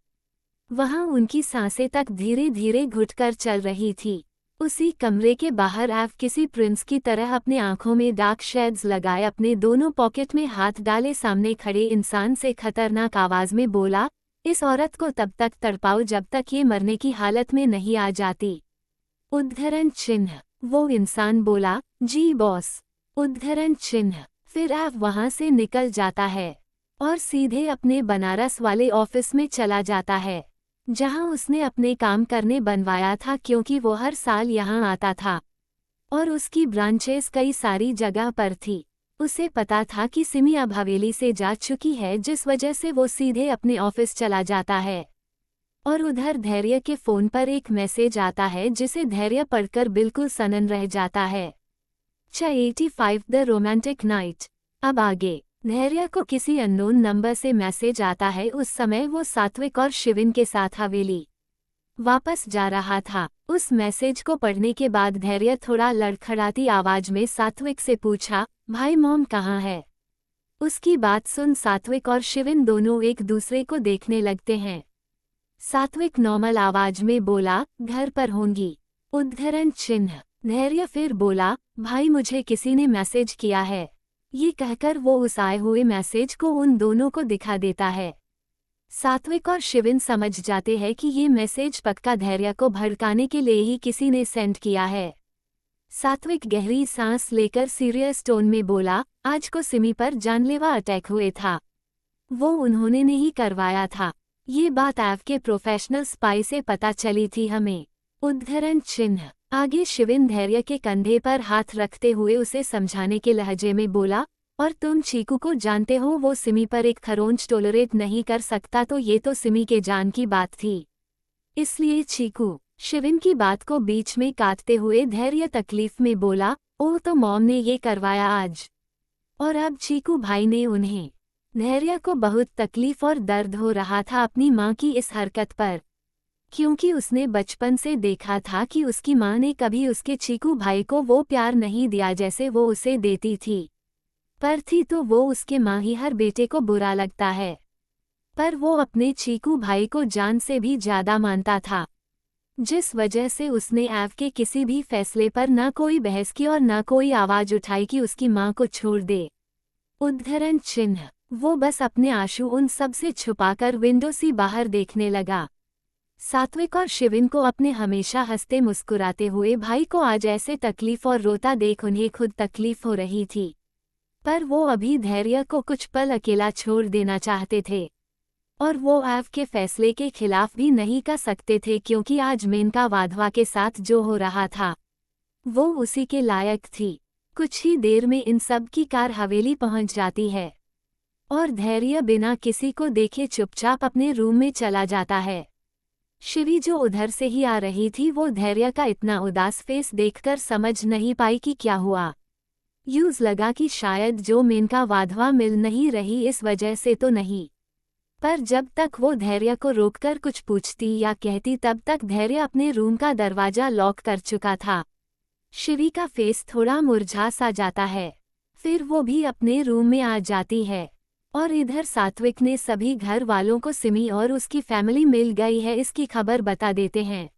वहां उनकी सांसें तक धीरे धीरे घुटकर चल रही थी। उसी कमरे के बाहर एव किसी प्रिंस की तरह अपने आंखों में डार्क शेड्स लगाए, अपने दोनों पॉकेट में हाथ डाले सामने खड़े इंसान से खतरनाक आवाज में बोला, इस औरत को तब तक तड़पाओ जब तक ये मरने की हालत में नहीं आ जाती। उद्धरण चिन्ह। वो इंसान बोला, जी बॉस। उद्धरण चिन्ह। फिर एव वहां से निकल जाता है और सीधे अपने बनारस वाले ऑफिस में चला जाता है, जहां उसने अपने काम करने बनवाया था, क्योंकि वो हर साल यहां आता था और उसकी ब्रांचेस कई सारी जगह पर थी। उसे पता था कि सिमी अब हवेली से जा चुकी है, जिस वजह से वो सीधे अपने ऑफिस चला जाता है। और उधर धैर्य के फोन पर एक मैसेज आता है, जिसे धैर्य पढ़कर बिल्कुल सनन रह जाता है। 85 द रोमांटिक नाइट। अब आगे धैर्य को किसी अननोन नंबर से मैसेज आता है। उस समय वो सात्विक और शिविन के साथ हवेली वापस जा रहा था। उस मैसेज को पढ़ने के बाद धैर्य थोड़ा लड़खड़ाती आवाज में सात्विक से पूछा, भाई मॉम कहाँ है? उसकी बात सुन सात्विक और शिविन दोनों एक दूसरे को देखने लगते हैं। सात्विक नॉर्मल आवाज में बोला, घर पर होंगी। उद्धरण चिन्ह। धैर्य फिर बोला, भाई मुझे किसी ने मैसेज किया है। ये कहकर वो उस आए हुए मैसेज को उन दोनों को दिखा देता है। सात्विक और शिविन समझ जाते हैं कि ये मैसेज पक्का धैर्य को भड़काने के लिए ही किसी ने सेंड किया है। सात्विक गहरी सांस लेकर सीरियस टोन में बोला, आज को सिमी पर जानलेवा अटैक हुए था, वो उन्होंने नहीं करवाया था। ये बात आपके प्रोफेशनल स्पाई से पता चली थी हमें। उद्धरण चिन्ह। आगे शिविन धैर्य के कंधे पर हाथ रखते हुए उसे समझाने के लहजे में बोला, और तुम चीकू को जानते हो, वो सिमी पर एक खरोंच टोलरेट नहीं कर सकता, तो ये तो सिमी के जान की बात थी, इसलिए चीकू। शिविन की बात को बीच में काटते हुए धैर्य तकलीफ में बोला, ओह तो मॉम ने ये करवाया आज, और अब चीकू भाई ने उन्हें। धैर्य को बहुत तकलीफ और दर्द हो रहा था अपनी माँ की इस हरकत पर, क्योंकि उसने बचपन से देखा था कि उसकी माँ ने कभी उसके चीकू भाई को वो प्यार नहीं दिया जैसे वो उसे देती थी। पर थी तो वो उसके माँ ही हर बेटे को बुरा लगता है, पर वो अपने चीकू भाई को जान से भी ज्यादा मानता था, जिस वजह से उसने एव के किसी भी फैसले पर न कोई बहस की और न कोई आवाज उठाई कि उसकी माँ को छोड़ दे। उद्धरण चिन्ह। वो बस अपने आंसू उन सब से छुपाकर विंडो से बाहर देखने लगा। सात्विक और शिविन को अपने हमेशा हंसते मुस्कुराते हुए भाई को आज ऐसे तकलीफ और रोता देख उन्हें खुद तकलीफ हो रही थी, पर वो अभी धैर्य को कुछ पल अकेला छोड़ देना चाहते थे, और वो एव के फैसले के खिलाफ भी नहीं कर सकते थे, क्योंकि आज मेनका वाधवा के साथ जो हो रहा था वो उसी के लायक थी। कुछ ही देर में इन सब की कार हवेली पहुंच जाती है और धैर्य बिना किसी को देखे चुपचाप अपने रूम में चला जाता है। शिवी जो उधर से ही आ रही थी, वो धैर्य का इतना उदास फेस देखकर समझ नहीं पाई कि क्या हुआ। यूज लगा कि शायद जो मेनका वाधवा मिल नहीं रही इस वजह से तो नहीं, पर जब तक वो धैर्य को रोककर कुछ पूछती या कहती तब तक धैर्य अपने रूम का दरवाजा लॉक कर चुका था। शिवी का फेस थोड़ा मुरझा सा जाता है, फिर वो भी अपने रूम में आ जाती है, और इधर सात्विक ने सभी घर वालों को सिमी और उसकी फैमिली मिल गई है इसकी खबर बता देते हैं,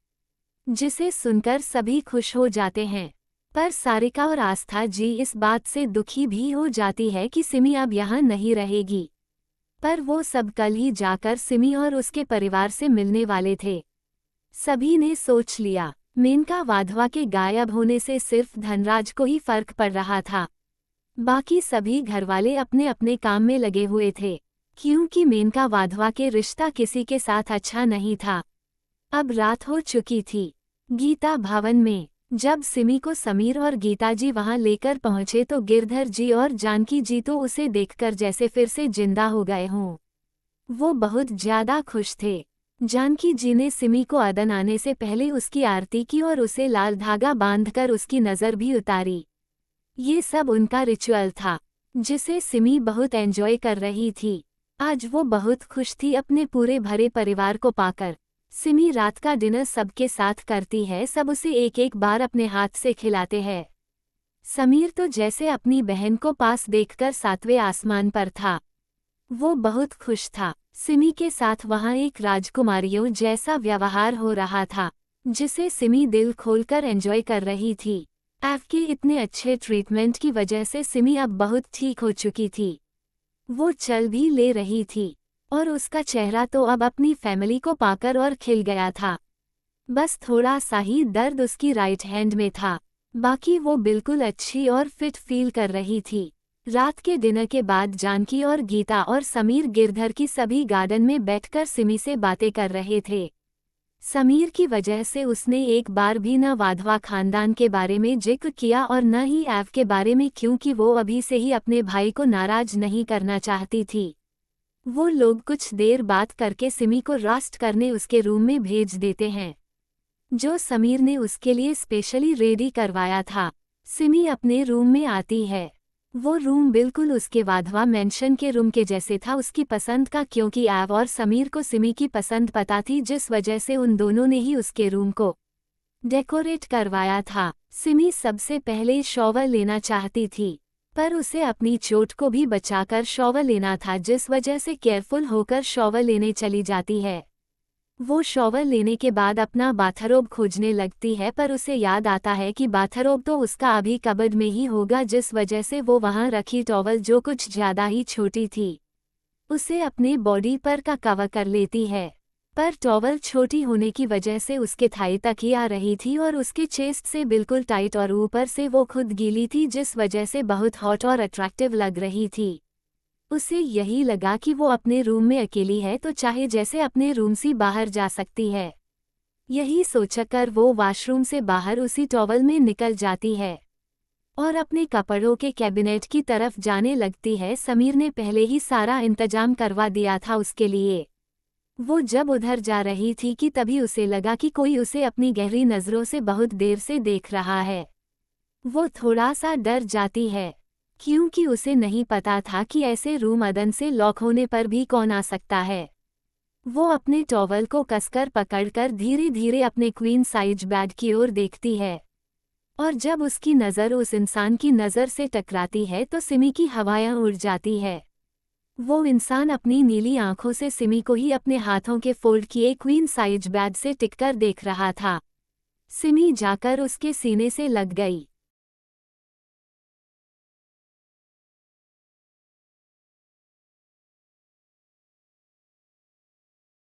जिसे सुनकर सभी खुश हो जाते हैं। पर सारिका और आस्था जी इस बात से दुखी भी हो जाती है कि सिमी अब यहाँ नहीं रहेगी, पर वो सब कल ही जाकर सिमी और उसके परिवार से मिलने वाले थे। सभी ने सोच लिया मेनका वाधवा के गायब होने से सिर्फ धनराज को ही फर्क पड़ रहा था, बाकी सभी घरवाले अपने अपने काम में लगे हुए थे, क्योंकि मेनका वाधवा के रिश्ता किसी के साथ अच्छा नहीं था। अब रात हो चुकी थी। गीता भवन में जब सिमी को समीर और गीता जी वहां लेकर पहुंचे तो गिरधर जी और जानकी जी तो उसे देखकर जैसे फिर से जिंदा हो गए हों। वो बहुत ज्यादा खुश थे। जानकी जी ने सिमी को अदन आने से पहले उसकी आरती की और उसे लाल धागा बांधकर उसकी नज़र भी उतारी। ये सब उनका रिचुअल था, जिसे सिमी बहुत एंजॉय कर रही थी। आज वो बहुत खुश थी अपने पूरे भरे परिवार को पाकर। सिमी रात का डिनर सबके साथ करती है, सब उसे एक एक बार अपने हाथ से खिलाते हैं। समीर तो जैसे अपनी बहन को पास देखकर सातवें आसमान पर था। वो बहुत खुश था। सिमी के साथ वहाँ एक राजकुमारियों जैसा व्यवहार हो रहा था, जिसे सिमी दिल खोलकर एंजॉय कर रही थी। एव के इतने अच्छे ट्रीटमेंट की वजह से सिमी अब बहुत ठीक हो चुकी थी। वो चल भी ले रही थी और उसका चेहरा तो अब अपनी फैमिली को पाकर और खिल गया था। बस थोड़ा सा ही दर्द उसकी राइट हैंड में था, बाकी वो बिल्कुल अच्छी और फिट फील कर रही थी। रात के डिनर के बाद जानकी और गीता और समीर गिरधर की सभी गार्डन में बैठकर सिमी से बातें कर रहे थे। समीर की वजह से उसने एक बार भी न वाधवा खानदान के बारे में जिक्र किया और न ही एव के बारे में, क्योंकि वो अभी से ही अपने भाई को नाराज नहीं करना चाहती थी। वो लोग कुछ देर बात करके सिमी को रास्ट करने उसके रूम में भेज देते हैं, जो समीर ने उसके लिए स्पेशली रेडी करवाया था। सिमी अपने रूम में आती है। वो रूम बिल्कुल उसके वाधवा मेंशन के रूम के जैसे था, उसकी पसंद का, क्योंकि एव और समीर को सिमी की पसंद पता थी, जिस वजह से उन दोनों ने ही उसके रूम को डेकोरेट करवाया था। सिमी सबसे पहले शॉवर लेना चाहती थी, पर उसे अपनी चोट को भी बचाकर शॉवर लेना था, जिस वजह से केयरफुल होकर शॉवर लेने चली जाती है। वो शॉवर लेने के बाद अपना बाथरोब खोजने लगती है, पर उसे याद आता है कि बाथरोब तो उसका अभी कबर्ड में ही होगा, जिस वजह से वो वहाँ रखी टॉवल, जो कुछ ज़्यादा ही छोटी थी, उसे अपने बॉडी पर का कवर कर लेती है। पर टॉवल छोटी होने की वजह से उसके थाई तक ही आ रही थी और उसके चेस्ट से बिल्कुल टाइट, और ऊपर से वो खुद गीली थी, जिस वजह से बहुत हॉट और अट्रैक्टिव लग रही थी। उसे यही लगा कि वो अपने रूम में अकेली है, तो चाहे जैसे अपने रूम से बाहर जा सकती है। यही सोचकर वो वॉशरूम से बाहर उसी टॉवल में निकल जाती है और अपने कपड़ों के कैबिनेट की तरफ जाने लगती है। समीर ने पहले ही सारा इंतजाम करवा दिया था उसके लिए। वो जब उधर जा रही थी कि तभी उसे लगा कि कोई उसे अपनी गहरी नज़रों से बहुत देर से देख रहा है। वो थोड़ा सा डर जाती है, क्योंकि उसे नहीं पता था कि ऐसे रूम अदन से लॉक होने पर भी कौन आ सकता है। वो अपने टॉवल को कसकर पकड़कर धीरे धीरे अपने क्वीन साइज बेड की ओर देखती है, और जब उसकी नज़र उस इंसान की नज़र से टकराती है तो सिमी की हवाएं उड़ जाती है। वो इंसान अपनी नीली आंखों से सिमी को ही अपने हाथों के फोल्ड किए क्वीन साइज बेड से टिककर देख रहा था। सिमी जाकर उसके सीने से लग गई।